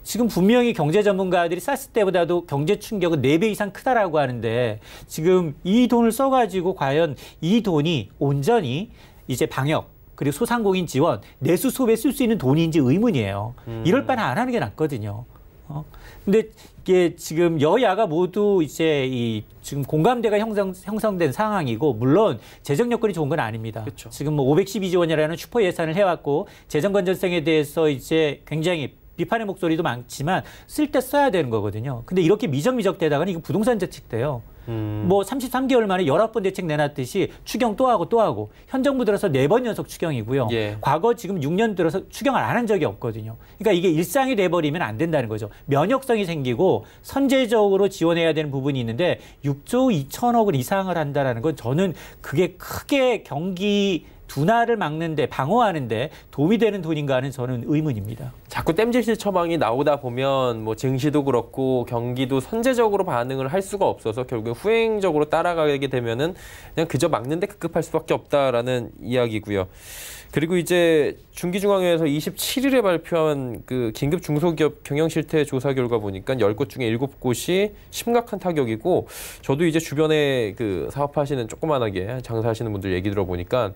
지금 분명히 경제 전문가들이 사스 때보다도 경제 충격은 4배 이상 크다라고 하는데 지금 이 돈을 써가지고 과연 이 돈이 온전히 이제 방역 그리고 소상공인 지원, 내수 수업에 쓸 수 있는 돈인지 의문이에요. 이럴 바는 안 하는 게 낫거든요. 근데 이게 지금 여야가 모두 이제 지금 공감대가 형성된 상황이고, 물론 재정 여건이 좋은 건 아닙니다. 그쵸. 지금 뭐 512조 원이라는 슈퍼 예산을 해왔고, 재정 건전성에 대해서 이제 굉장히 비판의 목소리도 많지만 쓸 때 써야 되는 거거든요. 근데 이렇게 미적미적되다가는 이거 부동산 대책 돼요. 뭐 33개월 만에 19번 대책 내놨듯이 추경 또 하고 현 정부 들어서 4번 연속 추경이고요. 예. 과거 지금 6년 들어서 추경을 안 한 적이 없거든요. 그러니까 이게 일상이 돼버리면 안 된다는 거죠. 면역성이 생기고 선제적으로 지원해야 되는 부분이 있는데 6조 2천억 원 이상을 한다는 건 저는 그게 크게 경기 둔화를 막는데, 방어하는데 도움이 되는 돈인가 하는 저는 의문입니다. 자꾸 땜질실 처방이 나오다 보면 뭐 증시도 그렇고 경기도 선제적으로 반응을 할 수가 없어서 결국 후행적으로 따라가게 되면은 그냥 그저 막는데 급급할 수밖에 없다라는 이야기고요. 그리고 이제 중기중앙회에서 27일에 발표한 그 긴급 중소기업 경영 실태 조사 결과 보니까 10곳 중에 7곳이 심각한 타격이고, 저도 이제 주변에 그 사업하시는 조그만하게 장사하시는 분들 얘기 들어보니까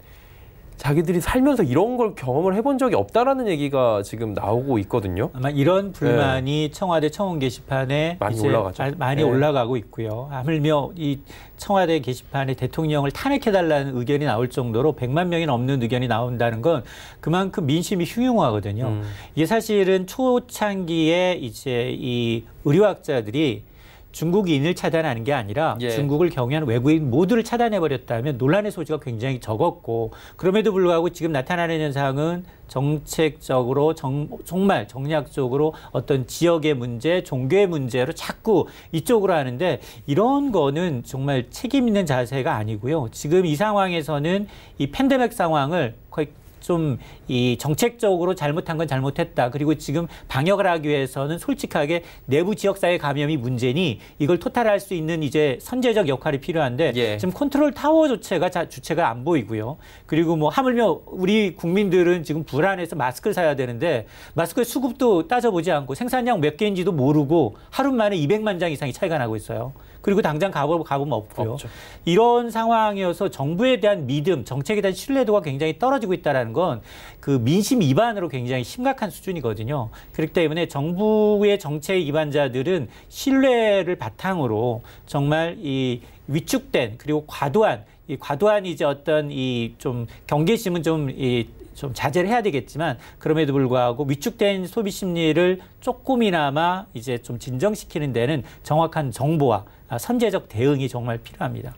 자기들이 살면서 이런 걸 경험을 해본 적이 없다라는 얘기가 지금 나오고 있거든요. 아마 이런 불만이 청와대 청원 게시판에 많이 올라가죠. 많이 올라가고 있고요. 하물며 이 청와대 게시판에 대통령을 탄핵해달라는 의견이 나올 정도로 100만 명이 넘는 의견이 나온다는 건 그만큼 민심이 흉흉하거든요. 이게 사실은 초창기에 이제 이 의료학자들이 중국인을 차단하는 게 아니라 중국을 경유하는 외국인 모두를 차단해버렸다면 논란의 소지가 굉장히 적었고, 그럼에도 불구하고 지금 나타나는 현상은 정책적으로 정말 정략적으로 어떤 지역의 문제, 종교의 문제로 자꾸 이쪽으로 하는데, 이런 거는 정말 책임 있는 자세가 아니고요. 지금 이 상황에서는 이 팬데믹 상황을 거의 좀 이 정책적으로 잘못한 건 잘못했다. 그리고 지금 방역을 하기 위해서는 솔직하게 내부 지역사회 감염이 문제니 이걸 토탈할 수 있는 이제 선제적 역할이 필요한데 지금 컨트롤 타워 주체가 안 보이고요. 그리고 뭐 하물며 우리 국민들은 지금 불안해서 마스크를 사야 되는데 마스크의 수급도 따져보지 않고 생산량 몇 개인지도 모르고 하루 만에 200만 장 이상이 차이가 나고 있어요. 그리고 당장 가보면 없고요. 없죠. 이런 상황이어서 정부에 대한 믿음, 정책에 대한 신뢰도가 굉장히 떨어지고 있다는 건 그 민심 위반으로 굉장히 심각한 수준이거든요. 그렇기 때문에 정부의 정책 위반자들은 신뢰를 바탕으로 정말 이 위축된 그리고 과도한 이제 어떤 이 좀 경계심은 좀 자제를 해야 되겠지만, 그럼에도 불구하고 위축된 소비 심리를 조금이나마 이제 좀 진정시키는 데는 정확한 정보와 선제적 대응이 정말 필요합니다.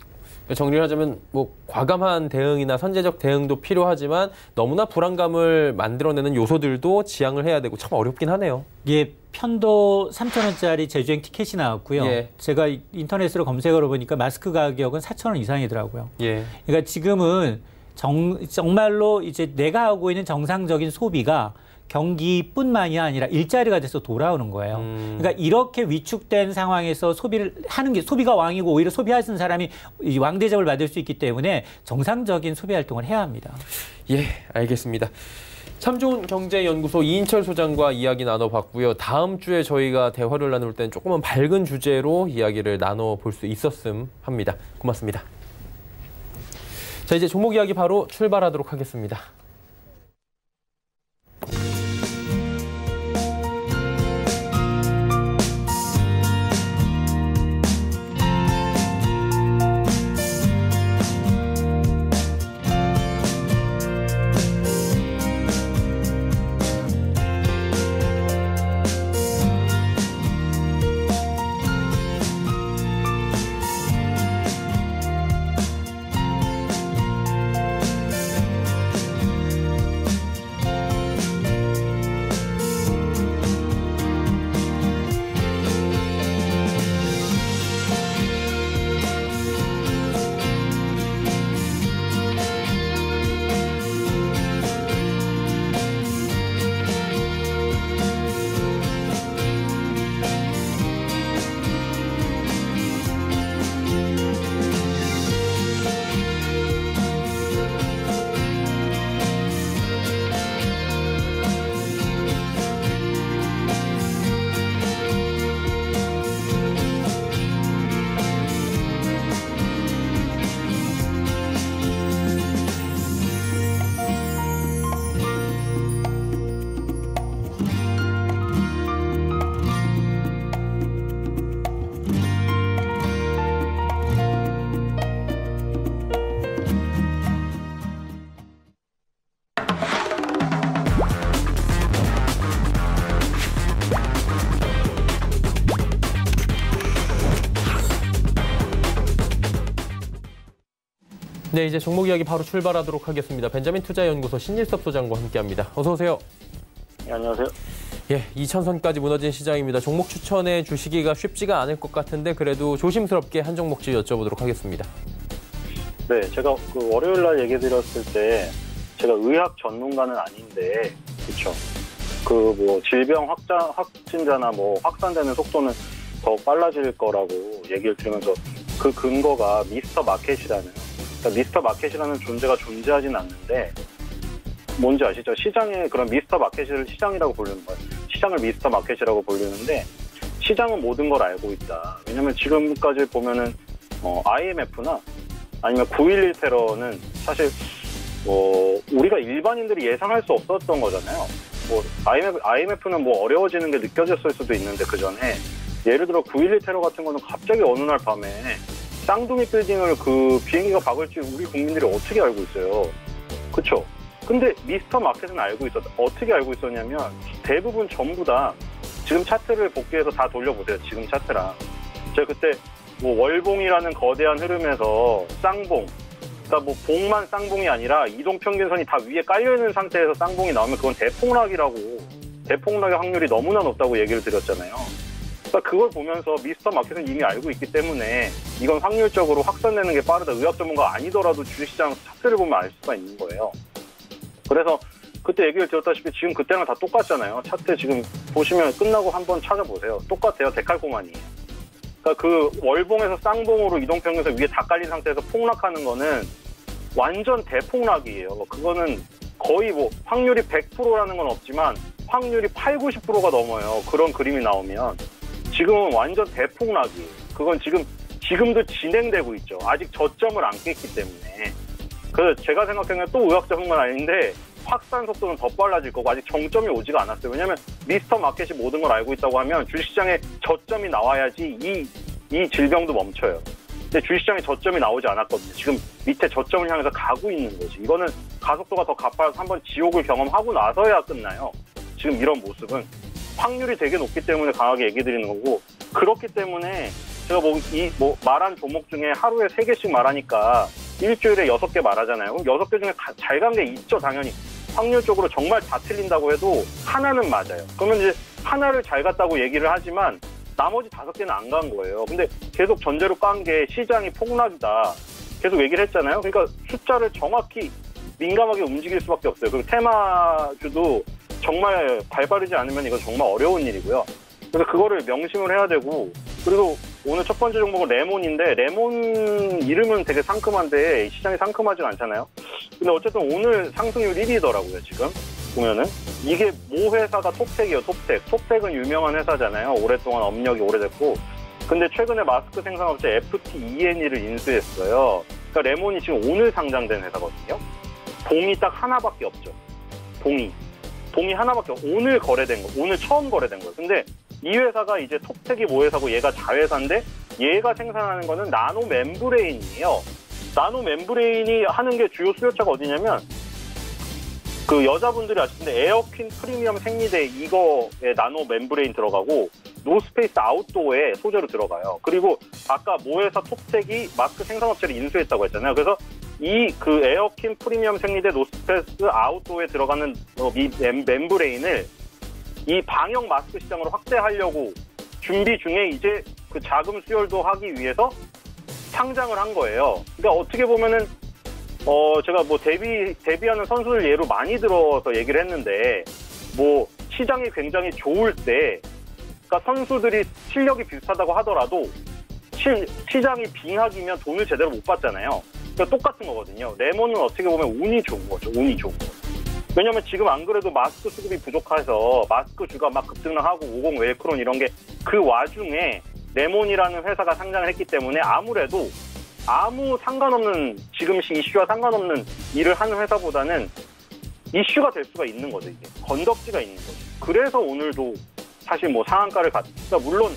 정리를 하자면 뭐 과감한 대응이나 선제적 대응도 필요하지만 너무나 불안감을 만들어내는 요소들도 지양을 해야 되고 참 어렵긴 하네요. 예, 편도 3,000원짜리 재주행 티켓이 나왔고요. 제가 인터넷으로 검색을 해보니까 마스크 가격은 4,000원 이상이더라고요. 그러니까 지금은 정말로 이제 내가 하고 있는 정상적인 소비가 경기뿐만이 아니라 일자리가 돼서 돌아오는 거예요. 그러니까 이렇게 위축된 상황에서 소비를 하는 게 소비가 왕이고 오히려 소비하는 사람이 왕 대접을 받을 수 있기 때문에 정상적인 소비 활동을 해야 합니다. 예, 알겠습니다. 참 좋은 경제연구소 이인철 소장과 이야기 나눠봤고요. 다음 주에 저희가 대화를 나눌 때는 조금은 밝은 주제로 이야기를 나눠볼 수 있었음 합니다. 고맙습니다. 자, 이제 종목 이야기 바로 출발하도록 하겠습니다. 네, 이제 종목 이야기 바로 출발하도록 하겠습니다. 벤자민 투자연구소 신일섭 소장과 함께합니다. 어서 오세요. 네, 안녕하세요. 예, 2,000선까지 무너진 시장입니다. 종목 추천해 주시기가 쉽지가 않을 것 같은데 그래도 조심스럽게 한 종목씩 여쭤보도록 하겠습니다. 네, 제가 그 월요일 날 얘기 드렸을 때 제가 의학 전문가는 아닌데, 그렇죠. 그 뭐 질병 확진자나 뭐 확산되는 속도는 더 빨라질 거라고 얘기를 드리면서 그 근거가 미스터 마켓이라는, 그러니까 미스터 마켓이라는 존재가 존재하진 않는데 뭔지 아시죠? 시장에 그런 미스터 마켓을 시장이라고 부르는 거예요. 시장을 미스터 마켓이라고 부르는데 시장은 모든 걸 알고 있다. 왜냐면 지금까지 보면은 IMF나 아니면 9.11 테러는 사실 우리가 일반인들이 예상할 수 없었던 거잖아요. 뭐 IMF는 뭐 어려워지는 게 느껴졌을 수도 있는데 그 전에 예를 들어 9.11 테러 같은 거는 갑자기 어느 날 밤에 쌍둥이 빌딩을 그 비행기가 박을 줄 우리 국민들이 어떻게 알고 있어요? 그렇죠? 근데 미스터 마켓은 알고 있었다. 어떻게 알고 있었냐면 대부분 전부 다 지금 차트를 복귀해서 다 돌려보세요. 지금 차트랑. 제가 그때 뭐 월봉이라는 거대한 흐름에서 쌍봉, 그러니까 뭐 봉만 쌍봉이 아니라 이동평균선이 다 위에 깔려있는 상태에서 쌍봉이 나오면 그건 대폭락이라고, 대폭락의 확률이 너무나 높다고 얘기를 드렸잖아요. 그러니까 그걸 보면서 미스터 마켓은 이미 알고 있기 때문에 이건 확률적으로 확산되는 게 빠르다. 의학 전문가가 아니더라도 주식시장 차트를 보면 알 수가 있는 거예요. 그래서 그때 얘기를 드렸다시피 지금 그때랑 다 똑같잖아요. 차트 지금 보시면 끝나고 한번 찾아보세요. 똑같아요. 데칼코마니에요. 그러니까 그 월봉에서 쌍봉으로 이동평균선 위에 다 깔린 상태에서 폭락하는 거는 완전 대폭락이에요. 그거는 거의 뭐 확률이 100%라는 건 없지만 확률이 80~90%가 넘어요. 그런 그림이 나오면 지금은 완전 대폭락이에요. 그건 지금도 진행되고 있죠. 아직 저점을 안 깼기 때문에. 그래서 제가 생각하는 또 의학 전문가는 아닌데 확산 속도는 더 빨라질 거고 아직 정점이 오지가 않았어요. 왜냐하면 미스터 마켓이 모든 걸 알고 있다고 하면 주식시장에 저점이 나와야지 이 질병도 멈춰요. 근데 주식시장에 저점이 나오지 않았거든요. 지금 밑에 저점을 향해서 가고 있는 거지. 이거는 가속도가 더 가파라서 한번 지옥을 경험하고 나서야 끝나요. 지금 이런 모습은 확률이 되게 높기 때문에 강하게 얘기 드리는 거고, 그렇기 때문에 제가 말한 종목 중에 하루에 3개씩 말하니까 일주일에 6개 말하잖아요. 그럼 6개 중에 잘 간 게 있죠, 당연히. 확률적으로 정말 다 틀린다고 해도 하나는 맞아요. 그러면 이제 하나를 잘 갔다고 얘기를 하지만 나머지 5개는 안 간 거예요. 근데 계속 전제로 깐 게 시장이 폭락이다. 계속 얘기를 했잖아요. 그러니까 숫자를 정확히 민감하게 움직일 수밖에 없어요. 그리고 테마주도 정말 발바르지 않으면 이건 정말 어려운 일이고요. 그래서 그거를 명심을 해야 되고, 그리고 오늘 첫 번째 종목은 레몬인데, 레몬 이름은 되게 상큼한데 시장이 상큼하진 않잖아요. 근데 어쨌든 오늘 상승률 1위더라고요. 지금 보면은 이게 모 회사가 톱텍이에요. 톱텍은 유명한 회사잖아요. 오랫동안 업력이 오래됐고, 근데 최근에 마스크 생산업체 FTENE를 인수했어요. 그러니까 레몬이 지금 오늘 상장된 회사거든요. 봉이 딱 하나밖에 없죠. 봉이 하나밖에 없고 오늘 거래된 거, 오늘 처음 거래된 거예요. 근데 이 회사가 이제 톱텍이 모 회사고 얘가 자회사인데 얘가 생산하는 거는 나노 멤브레인이에요. 나노 멤브레인이 하는 게 주요 수요처가 어디냐면 그 여자분들이 아시는데 에어퀸 프리미엄 생리대 이거에 나노 멤브레인 들어가고 노스페이스 아웃도어에 소재로 들어가요. 그리고 아까 모 회사 톱텍이 마스크 생산업체를 인수했다고 했잖아요. 그래서 이 그 에어킨 프리미엄 생리대 노스페이스 아웃도어에 들어가는 이 멤브레인을 이 방역 마스크 시장으로 확대하려고 준비 중에 이제 그 자금 수혈도 하기 위해서 상장을 한 거예요. 그러니까 어떻게 보면은 제가 뭐 데뷔하는 선수들 예로 많이 들어서 얘기를 했는데, 뭐 시장이 굉장히 좋을 때, 그러니까 선수들이 실력이 비슷하다고 하더라도 시장이 빙하기면 돈을 제대로 못 받잖아요. 그러니까 똑같은 거거든요. 레몬은 어떻게 보면 운이 좋은 거죠. 운이 좋은 거. 왜냐면 지금 안 그래도 마스크 수급이 부족해서 마스크 주가 막 급등하고 50 웰크론 이런 게 그 와중에 레몬이라는 회사가 상장을 했기 때문에 아무래도 아무 상관없는, 지금 이슈와 상관없는 일을 하는 회사보다는 이슈가 될 수가 있는 거죠. 이게 건덕지가 있는 거죠. 그래서 오늘도 사실 뭐 상한가를 그러니까 물론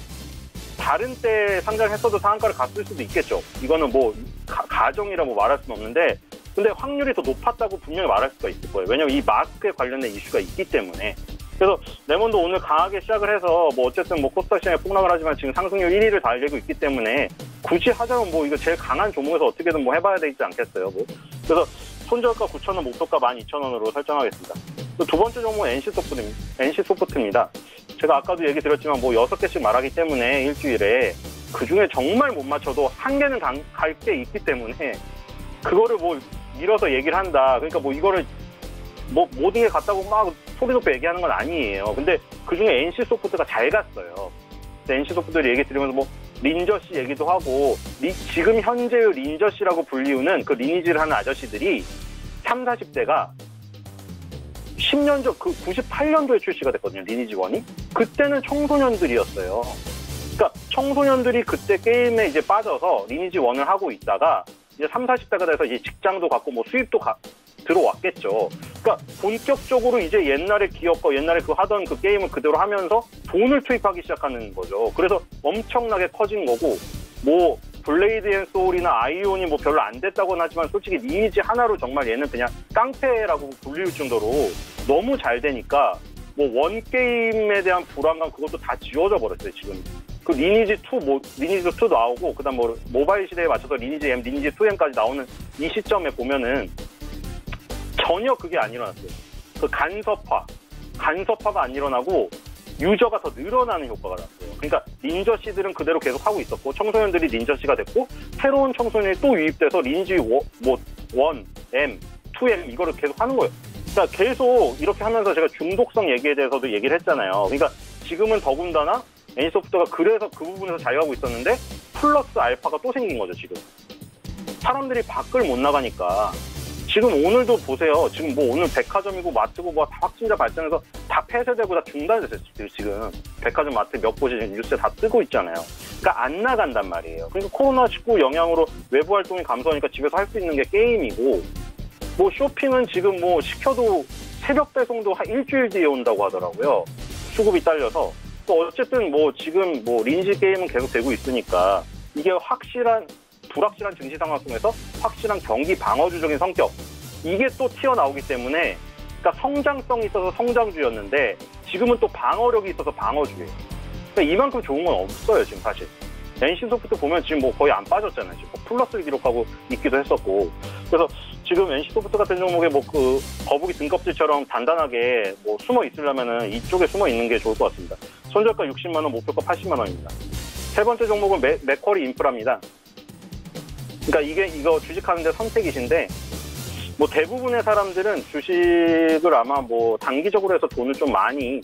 다른 때 상장했어도 상한가를 갔을 수도 있겠죠. 이거는 뭐 가정이라 뭐 말할 수는 없는데, 근데 확률이 더 높았다고 분명히 말할 수가 있을 거예요. 왜냐면 이 마스크에 관련된 이슈가 있기 때문에. 그래서 레몬도 오늘 강하게 시작을 해서 뭐 어쨌든 뭐 코스닥 시장에 폭락을 하지만 지금 상승률 1위를 달리고 있기 때문에 굳이 하자면 뭐 이거 제일 강한 종목에서 어떻게든 뭐 해봐야 되지 않겠어요. 뭐. 그래서 손절가 9,000원, 목표가 12,000원으로 설정하겠습니다. 두 번째 종목은 NC소프트입니다. 제가 아까도 얘기 드렸지만 뭐 6개씩 말하기 때문에 일주일에 그중에 정말 못 맞춰도 한 개는 갈 게 있기 때문에 그거를 뭐 밀어서 얘기를 한다. 그러니까 뭐 이거를 뭐 모든 게 같다고 막 소리 높게 얘기하는 건 아니에요. 근데 그중에 NC소프트가 잘 갔어요. NC소프트를 얘기 드리면서 뭐 린저씨 얘기도 하고 지금 현재의 린저씨라고 불리우는 그 리니지를 하는 아저씨들이 30, 40대가 10년 전, 그 98년도에 출시가 됐거든요. 리니지1이. 그때는 청소년들이었어요. 그러니까 청소년들이 그때 게임에 이제 빠져서 리니지1을 하고 있다가 이제 30, 40대가 돼서 이제 직장도 갖고 뭐 수입도 들어왔겠죠. 그러니까 본격적으로 이제 옛날에 기업과 옛날에 그 하던 그 게임을 그대로 하면서 돈을 투입하기 시작하는 거죠. 그래서 엄청나게 커진 거고, 뭐 블레이드 앤 소울이나 아이온이 뭐 별로 안 됐다고는 하지만 솔직히 리니지 하나로 정말 얘는 그냥 깡패라고 불릴 정도로 너무 잘 되니까 뭐 원 게임에 대한 불안감 그것도 다 지워져 버렸어요. 지금 그 리니지2 뭐 리니지2 나오고 그다음 뭐 모바일 시대에 맞춰서 리니지 M, 리니지2M까지 나오는 이 시점에 보면은 전혀 그게 안 일어났어요. 그 간섭화가 안 일어나고 유저가 더 늘어나는 효과가 났어요. 그러니까 린저씨들은 그대로 계속 하고 있었고 청소년들이 린저씨가 됐고 새로운 청소년이 또 유입돼서 리니지 1, M, 2M 이거를 계속 하는 거예요. 그러니까 계속 이렇게 하면서 제가 중독성 얘기에 대해서도 얘기를 했잖아요. 그러니까 지금은 더군다나 NC소프트가 그래서 그 부분에서 자유하고 있었는데 플러스 알파가 또 생긴 거죠. 지금 사람들이 밖을 못 나가니까 지금 오늘도 보세요. 지금 뭐 오늘 백화점이고 마트고 뭐 다 확진자 발생해서 다 폐쇄되고 다 중단됐어요. 지금 백화점 마트 몇 곳이 뉴스에 다 뜨고 있잖아요. 그러니까 안 나간단 말이에요. 그러니까 코로나19 영향으로 외부 활동이 감소하니까 집에서 할 수 있는 게 게임이고 뭐 쇼핑은 지금 뭐 시켜도 새벽 배송도 한 일주일 뒤에 온다고 하더라고요. 수급이 딸려서. 또 어쨌든 뭐 지금 뭐 리니지 게임은 계속 되고 있으니까 이게 불확실한 증시 상황 속에서 확실한 경기 방어주적인 성격 이게 또 튀어나오기 때문에 그러니까 성장성이 있어서 성장주였는데 지금은 또 방어력이 있어서 방어주예요. 그러니까 이만큼 좋은 건 없어요 지금 사실. NC소프트 보면 지금 뭐 거의 안 빠졌잖아요. 지금 플러스를 기록하고 있기도 했었고. 그래서 지금 NC소프트 같은 종목에 뭐 그 거북이 등껍질처럼 단단하게 뭐 숨어 있으려면은 이쪽에 숨어 있는 게 좋을 것 같습니다. 손절가 60만 원, 목표가 80만 원입니다. 세 번째 종목은 맥쿼리 인프라입니다. 그러니까 이거 주식하는데 선택이신데 뭐 대부분의 사람들은 주식을 아마 뭐 단기적으로 해서 돈을 좀 많이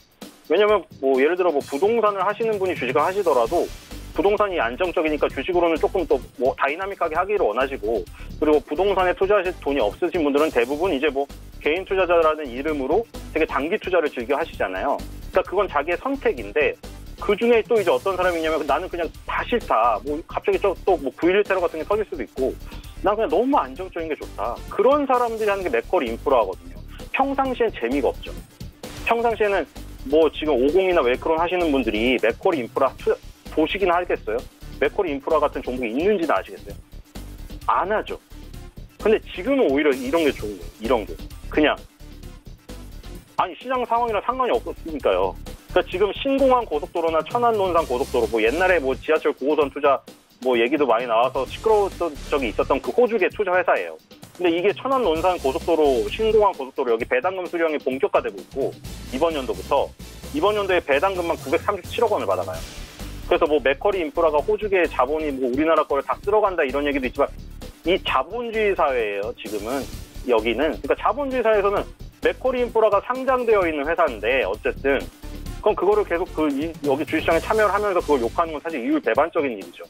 왜냐면 뭐 예를 들어 뭐 부동산을 하시는 분이 주식을 하시더라도 부동산이 안정적이니까 주식으로는 조금 또 뭐 다이나믹하게 하기를 원하시고 그리고 부동산에 투자하실 돈이 없으신 분들은 대부분 이제 뭐 개인 투자자라는 이름으로 되게 단기 투자를 즐겨 하시잖아요. 그러니까 그건 자기의 선택인데 그 중에 또 이제 어떤 사람이 있냐면 나는 그냥 다 싫다. 뭐 갑자기 또 뭐 9.11 테러 같은 게 터질 수도 있고 난 그냥 너무 안정적인 게 좋다. 그런 사람들이 하는 게 맥쿼리 인프라거든요. 평상시엔 재미가 없죠. 평상시에는 뭐 지금 50이나 웰크론 하시는 분들이 맥쿼리 인프라 보시기나 하겠어요? 맥쿼리 인프라 같은 종목이 있는지는 아시겠어요? 안 하죠. 근데 지금은 오히려 이런 게 좋은 거예요. 이런 게. 그냥. 아니 시장 상황이랑 상관이 없으니까요. 그러니까 지금 신공항 고속도로나 천안 논산 고속도로 뭐 옛날에 뭐 지하철 9호선 투자 뭐 얘기도 많이 나와서 시끄러웠던 적이 있었던 그 호주계 투자 회사예요. 근데 이게 천안 논산 고속도로 신공항 고속도로 여기 배당금 수령이 본격화되고 있고 이번 연도에 배당금만 937억 원을 받아가요. 그래서 뭐 맥쿼리 인프라가 호주계 자본이 뭐 우리나라 거를 다 쓸어간다 이런 얘기도 있지만 이 자본주의 사회예요. 지금은 여기는 그러니까 자본주의 사회에서는 맥쿼리 인프라가 상장되어 있는 회사인데 어쨌든 그럼 그거를 계속 여기 주식시장에 참여를 하면서 그걸 욕하는 건 사실 이율배반적인 일이죠.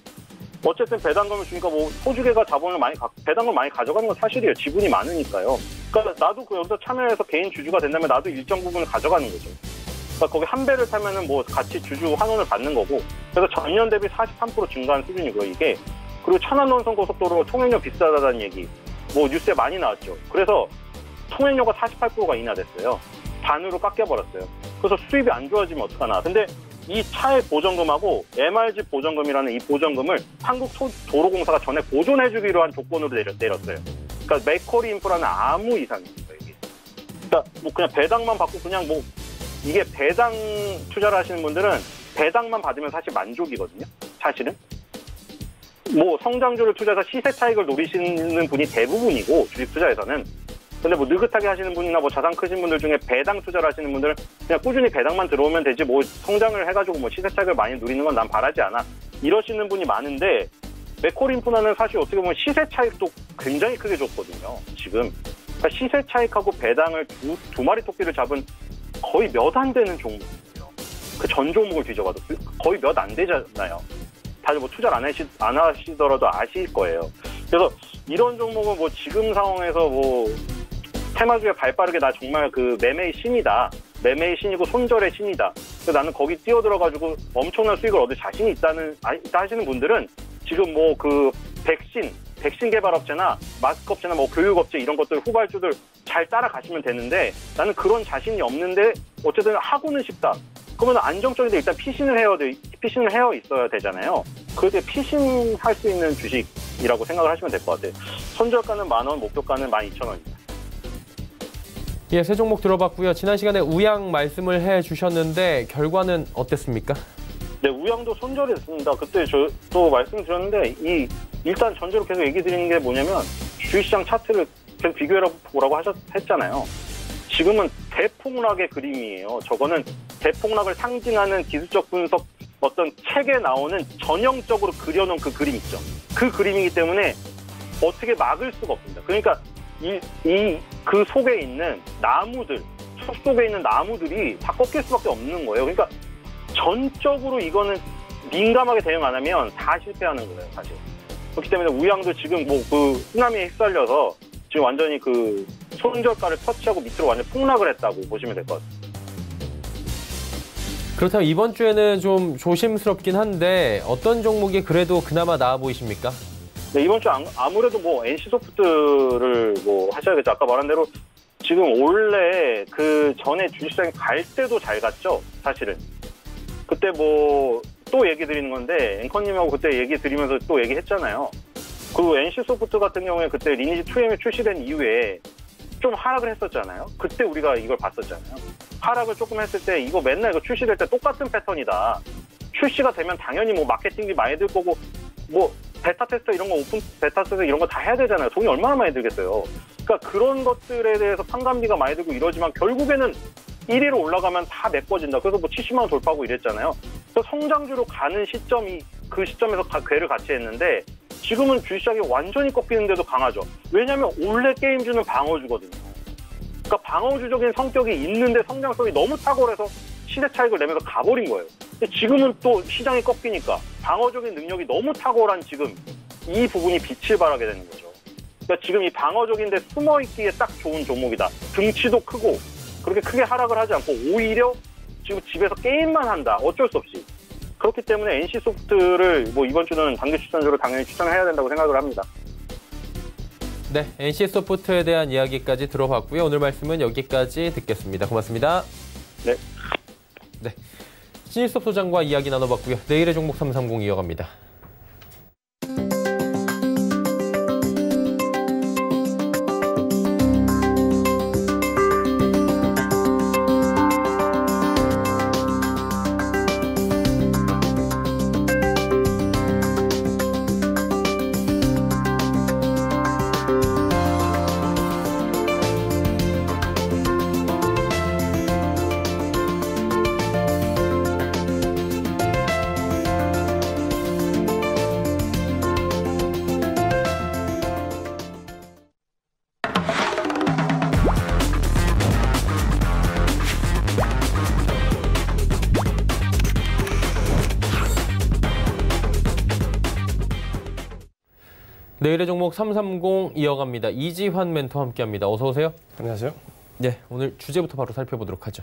어쨌든 배당금을 주니까 뭐 호주계가 자본을 배당금을 많이 가져가는 건 사실이에요. 지분이 많으니까요. 그러니까 나도 여기서 참여해서 개인 주주가 된다면 나도 일정 부분을 가져가는 거죠. 그러니까 거기 한 배를 타면은 뭐 같이 주주 환원을 받는 거고 그래서 전년 대비 43% 증가한 수준이고요. 이게 그리고 천안 논산 고속도로 통행료 비싸다는 얘기 뭐 뉴스에 많이 나왔죠. 그래서 통행료가 48%가 인하됐어요. 반으로 깎여버렸어요. 그래서 수입이 안 좋아지면 어떡하나. 근데 이 차의 보전금하고 MRG 보전금이라는 이 보전금을 한국도로공사가 전에 보존해주기로 한 조건으로 내렸어요. 그러니까 맥쿼리 인프라는 아무 이상이 없어요. 이게. 그러니까 뭐 그냥 배당만 받고 그냥 뭐 이게 배당 투자를 하시는 분들은 배당만 받으면 사실 만족이거든요. 사실은. 뭐 성장주를 투자해서 시세 차익을 노리시는 분이 대부분이고 주식 투자에서는. 근데 뭐 느긋하게 하시는 분이나 뭐 자산 크신 분들 중에 배당 투자를 하시는 분들은 그냥 꾸준히 배당만 들어오면 되지 뭐 성장을 해가지고 뭐 시세 차익을 많이 누리는 건 난 바라지 않아. 이러시는 분이 많은데 메콜인프라는 사실 어떻게 보면 시세 차익도 굉장히 크게 줬거든요. 지금. 그러니까 시세 차익하고 배당을 두 마리 토끼를 잡은 거의 몇 안 되는 종목이에요. 그 전 종목을 뒤져봐도 거의 몇 안 되잖아요. 다들 뭐 투자를 안 하시더라도 아실 거예요. 그래서 이런 종목은 뭐 지금 상황에서 뭐 테마주에 발 빠르게 나 정말 그 매매의 신이다. 매매의 신이고 손절의 신이다. 그래서 나는 거기 뛰어들어가지고 엄청난 수익을 얻을 자신이 있다 하시는 분들은 지금 뭐 그 백신 개발업체나 마스크 업체나 뭐 교육업체 이런 것들 후발주들 잘 따라가시면 되는데 나는 그런 자신이 없는데 어쨌든 하고는 싶다. 그러면 안정적인데 일단 피신을 헤어 있어야 되잖아요. 그럴 때 피신할 수 있는 주식이라고 생각을 하시면 될 것 같아요. 손절가는 10,000원, 목표가는 12,000원입니다. 예, 세 종목 들어봤고요. 지난 시간에 우양 말씀을 해주셨는데 결과는 어땠습니까? 네, 우양도 손절했습니다. 그때 저 또 말씀드렸는데 일단 전제로 계속 얘기 드리는 게 뭐냐면 주식시장 차트를 계속 비교해보라고 했잖아요. 지금은 대폭락의 그림이에요. 저거는 대폭락을 상징하는 기술적 분석 어떤 책에 나오는 전형적으로 그려놓은 그 그림 있죠. 그 그림이기 때문에 어떻게 막을 수가 없습니다. 그러니까 그 속에 있는 나무들, 숲 속에 있는 나무들이 다 꺾일 수밖에 없는 거예요. 그러니까 전적으로 이거는 민감하게 대응 안 하면 다 실패하는 거예요, 사실. 그렇기 때문에 우양도 지금 뭐 그 쓰나미에 휩쓸려서 지금 완전히 그 손절가를 터치하고 밑으로 완전 폭락을 했다고 보시면 될 것 같아요. 그렇다면 이번 주에는 좀 조심스럽긴 한데 어떤 종목이 그래도 그나마 나아 보이십니까? 네, 이번 주 아무래도 뭐 NC소프트를 뭐 하셔야겠죠. 아까 말한 대로 지금 원래 그 전에 주식시장에 갈 때도 잘 갔죠, 사실은. 그때 뭐 또 얘기 드리는 건데 앵커님하고 그때 얘기 드리면서 또 얘기했잖아요. 그리고 NC소프트 같은 경우에 그때 리니지 2M이 출시된 이후에 좀 하락을 했었잖아요. 그때 우리가 이걸 봤었잖아요. 하락을 조금 했을 때 이거 맨날 이거 출시될 때 똑같은 패턴이다. 출시가 되면 당연히 뭐 마케팅비 많이 들 거고 뭐 베타 테스터 이런 거 오픈 베타 테스터 이런 거 다 해야 되잖아요. 돈이 얼마나 많이 들겠어요. 그러니까 그런 것들에 대해서 판관비가 많이 들고 이러지만 결국에는 1위로 올라가면 다 메꿔진다. 그래서 뭐 70만 원 돌파하고 이랬잖아요. 그래서 성장주로 가는 시점이 그 시점에서 궤를 같이 했는데 지금은 주식시장이 완전히 꺾이는데도 강하죠. 왜냐하면 원래 게임주는 방어주거든요. 그러니까 방어주적인 성격이 있는데 성장성이 너무 탁월해서 시대 차익을 내면서 가버린 거예요. 근데 지금은 또 시장이 꺾이니까 방어적인 능력이 너무 탁월한 지금 이 부분이 빛을 발하게 되는 거죠. 그러니까 지금 이 방어적인데 숨어있기에 딱 좋은 종목이다. 등치도 크고 그렇게 크게 하락을 하지 않고 오히려 지금 집에서 게임만 한다. 어쩔 수 없이. 그렇기 때문에 NC소프트를 뭐 이번 주는 단기 추천주로 당연히 추천해야 된다고 생각을 합니다. 네, NC소프트에 대한 이야기까지 들어봤고요. 오늘 말씀은 여기까지 듣겠습니다. 고맙습니다. 네. 네, 신일섭 소장과 이야기 나눠봤고요. 내일의 종목 330 이어갑니다. 내일의 종목 330 이어갑니다. 이지환 멘토와 함께합니다. 어서 오세요. 안녕하세요. 네, 오늘 주제부터 바로 살펴보도록 하죠.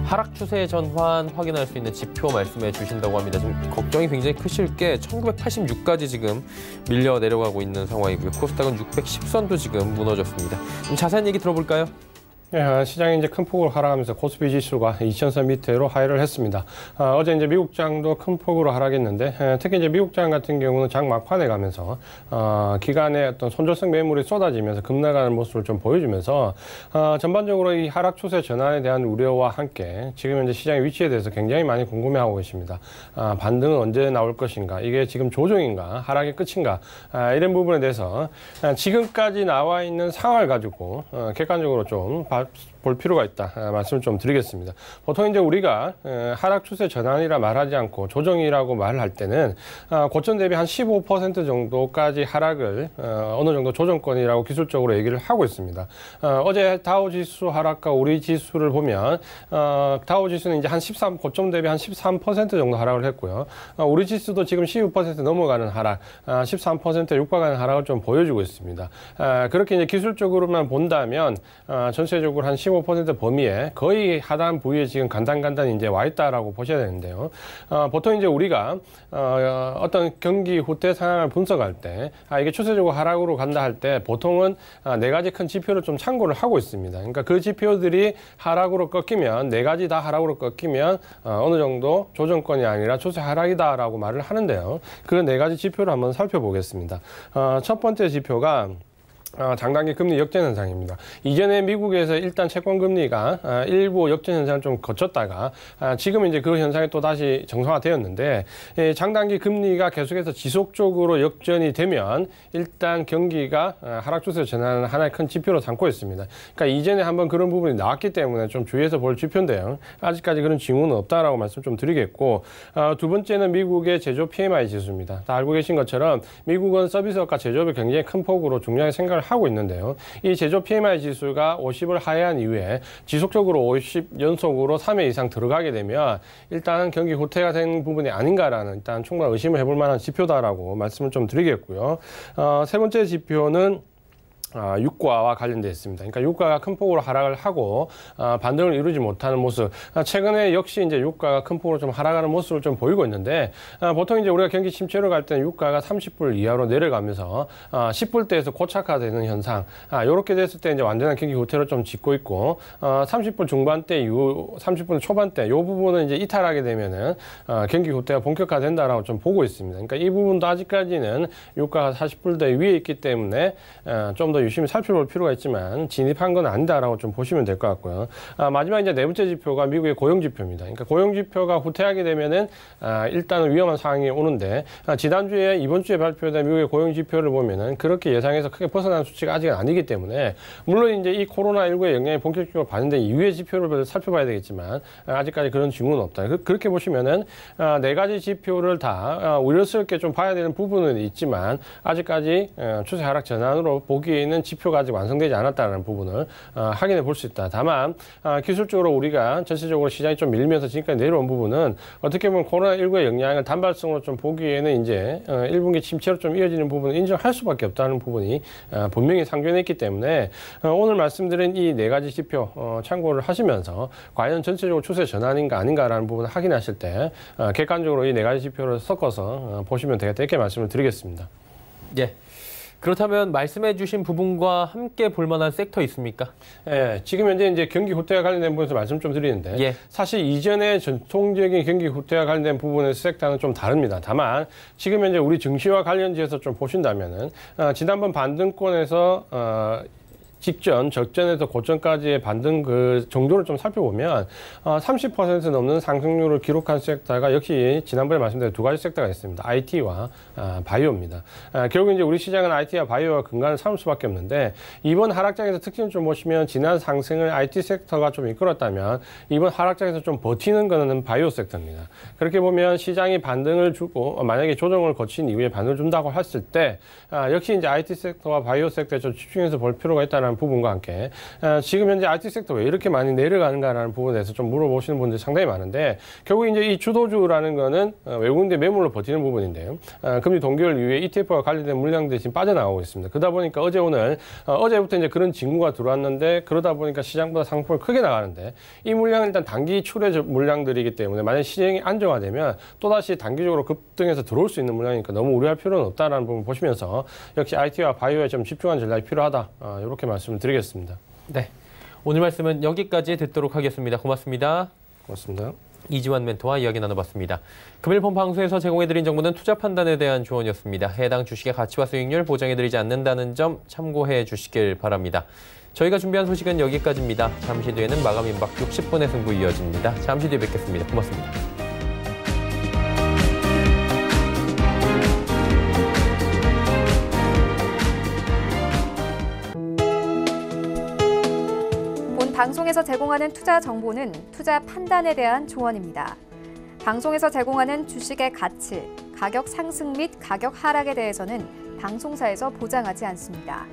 하락 추세 전환 확인할 수 있는 지표 말씀해 주신다고 합니다. 지금 걱정이 굉장히 크실 게 1986까지 지금 밀려 내려가고 있는 상황이고요. 코스닥은 610선도 지금 무너졌습니다. 좀 자세한 얘기 들어볼까요? 네, 시장이 이제 큰 폭으로 하락하면서 코스피 지수가 2000선 밑으로 하회를 했습니다. 어제 이제 미국장도 큰 폭으로 하락했는데, 특히 이제 미국장 같은 경우는 장 막판에 가면서 기간에 어떤 손절성 매물이 쏟아지면서 급락하는 모습을 좀 보여주면서 전반적으로 이 하락 추세 전환에 대한 우려와 함께 지금 현재 시장의 위치에 대해서 굉장히 많이 궁금해하고 계십니다. 반등은 언제 나올 것인가? 이게 지금 조정인가? 하락의 끝인가? 이런 부분에 대해서 지금까지 나와 있는 상황을 가지고 객관적으로 좀 볼 필요가 있다 말씀을 좀 드리겠습니다. 보통 이제 우리가 하락 추세 전환이라 말하지 않고 조정이라고 말을 할 때는 고점 대비 한 15% 정도까지 하락을 어느 정도 조정권이라고 기술적으로 얘기를 하고 있습니다. 어제 다우 지수 하락과 우리 지수를 보면 다우 지수는 이제 한 13, 고점 대비 한 13% 정도 하락을 했고요. 우리 지수도 지금 12% 넘어가는 하락, 13%에 육박하는 하락을 좀 보여주고 있습니다. 그렇게 이제 기술적으로만 본다면 전체적으로 한 15% 범위에 거의 하단 부위에 지금 간단히 이제 와 있다라고 보셔야 되는데요. 보통 이제 우리가 어떤 경기 후퇴 상황을 분석할 때 이게 추세적으로 하락으로 간다 할 때 보통은 네 가지 큰 지표를 좀 참고를 하고 있습니다. 그러니까 그 지표들이 하락으로 꺾이면 네 가지 다 하락으로 꺾이면 어느 정도 조정권이 아니라 추세 하락이다라고 말을 하는데요. 그 네 가지 지표를 한번 살펴보겠습니다. 첫 번째 지표가 장단기 금리 역전 현상입니다. 이전에 미국에서 일단 채권 금리가 일부 역전 현상을 좀 거쳤다가 지금 이제 그 현상이 또 다시 정상화되었는데 장단기 금리가 계속해서 지속적으로 역전이 되면 일단 경기가 하락 추세 전환하는 하나의 큰 지표로 삼고 있습니다. 그러니까 이전에 한번 그런 부분이 나왔기 때문에 좀 주의해서 볼 지표인데요. 아직까지 그런 징후는 없다라고 말씀 좀 드리겠고, 두 번째는 미국의 제조업 PMI 지수입니다. 다 알고 계신 것처럼 미국은 서비스업과 제조업이 굉장히 큰 폭으로 중요하게 생각을 하고 있는데요. 이 제조업 PMI 지수가 50을 하회한 이후에 지속적으로 50 연속으로 3회 이상 들어가게 되면 일단 경기 후퇴가 된 부분이 아닌가라는 일단 충분한 의심을 해볼 만한 지표다라고 말씀을 좀 드리겠고요. 세 번째 지표는 유가와 관련되어 있습니다. 그러니까 유가가 큰 폭으로 하락을 하고 반등을 이루지 못하는 모습. 최근에 역시 이제 유가가 큰 폭으로 좀 하락하는 모습을 좀 보이고 있는데, 보통 이제 우리가 경기 침체로 갈 때는 유가가 30불 이하로 내려가면서 10불대에서 고착화되는 현상. 이렇게 됐을 때 이제 완전한 경기 후퇴로 좀 짚고 있고, 30불 중반대 이후 30불 초반대 이 부분은 이제 이탈하게 되면은 경기 후퇴가 본격화된다라고 좀 보고 있습니다. 그러니까 이 부분도 아직까지는 유가가 40불대 위에 있기 때문에 좀 더 유심히 살펴볼 필요가 있지만 진입한 건 아니다라고 좀 보시면 될 것 같고요. 마지막 이제 네 번째 지표가 미국의 고용 지표입니다. 그러니까 고용 지표가 후퇴하게 되면은 일단은 위험한 상황이 오는데, 지난주에 이번 주에 발표된 미국의 고용 지표를 보면은 그렇게 예상해서 크게 벗어난 수치가 아직은 아니기 때문에, 물론 이제 이 코로나19의 영향이 본격적으로 반영된 이후의 지표를 살펴봐야 되겠지만 아직까지 그런 징후는 없다. 그렇게 보시면은 네 가지 지표를 다 우려스럽게 좀 봐야 되는 부분은 있지만 아직까지 추세 하락 전환으로 보기에는 지표가 아직 완성되지 않았다는 부분을 확인해 볼 수 있다. 다만 기술적으로 우리가 전체적으로 시장이 좀 밀리면서 지금까지 내려온 부분은 어떻게 보면 코로나19의 영향을 단발성으로 좀 보기에는 이제 1분기 침체로 좀 이어지는 부분을 인정할 수밖에 없다는 부분이 분명히 상존해 있기 때문에 오늘 말씀드린 이 네 가지 지표 참고를 하시면서 과연 전체적으로 추세 전환인가 아닌가라는 부분을 확인하실 때 객관적으로 이 네 가지 지표를 섞어서 보시면 되겠다, 이렇게 말씀을 드리겠습니다. 예. 그렇다면 말씀해 주신 부분과 함께 볼 만한 섹터 있습니까? 예, 지금 현재 이제 경기 후퇴와 관련된 부분에서 말씀 좀 드리는데, 사실 이전에 전통적인 경기 후퇴와 관련된 부분의 섹터는 좀 다릅니다. 다만 지금 현재 우리 증시와 관련지에서 좀 보신다면은 지난번 반등권에서 직전, 적전에서 고점까지의 반등 그 정도를 좀 살펴보면 30% 넘는 상승률을 기록한 섹터가 역시 지난번에 말씀드린 두 가지 섹터가 있습니다. IT와 바이오입니다. 결국 이제 우리 시장은 IT와 바이오가 근간을 삼을 수밖에 없는데, 이번 하락장에서 특징을 좀 보시면 지난 상승을 IT 섹터가 좀 이끌었다면 이번 하락장에서 좀 버티는 거는 바이오 섹터입니다. 그렇게 보면 시장이 반등을 주고 만약에 조정을 거친 이후에 반등을 준다고 했을 때 역시 이제 IT 섹터와 바이오 섹터에 좀 집중해서 볼 필요가 있다는 부분과 함께 지금 현재 IT 섹터 왜 이렇게 많이 내려가는가라는 부분에 대해서 좀 물어보시는 분들이 상당히 많은데, 결국 이제 이 주도주라는 거는 외국인들 매물로 버티는 부분인데요. 금리 동결 이후에 ETF와 관련된 물량들이 지금 빠져나가고 있습니다. 그러다 보니까 어제부터 이제 그런 징후가 들어왔는데, 그러다 보니까 시장보다 상승폭이 크게 나가는데, 이 물량은 일단 단기 출회 물량들이기 때문에 만약 시장이 안정화되면 또다시 단기적으로 급등해서 들어올 수 있는 물량이니까 너무 우려할 필요는 없다라는 부분 보시면서 역시 IT와 바이오에 좀 집중한 전략이 필요하다, 이렇게 말씀을 드리겠습니다. 네. 오늘 말씀은 여기까지 듣도록 하겠습니다. 고맙습니다. 고맙습니다. 이지환 멘토와 이야기 나눠봤습니다. 금일 본 방송에서 제공해드린 정보는 투자 판단에 대한 조언이었습니다. 해당 주식의 가치와 수익률 보장해드리지 않는다는 점 참고해 주시길 바랍니다. 저희가 준비한 소식은 여기까지입니다. 잠시 뒤에는 마감 임박 60분의 승부 이어집니다. 잠시 뒤에 뵙겠습니다. 고맙습니다. 방송에서 제공하는 투자 정보는 투자 판단에 대한 조언입니다. 방송에서 제공하는 주식의 가치, 가격 상승 및 가격 하락에 대해서는 방송사에서 보장하지 않습니다.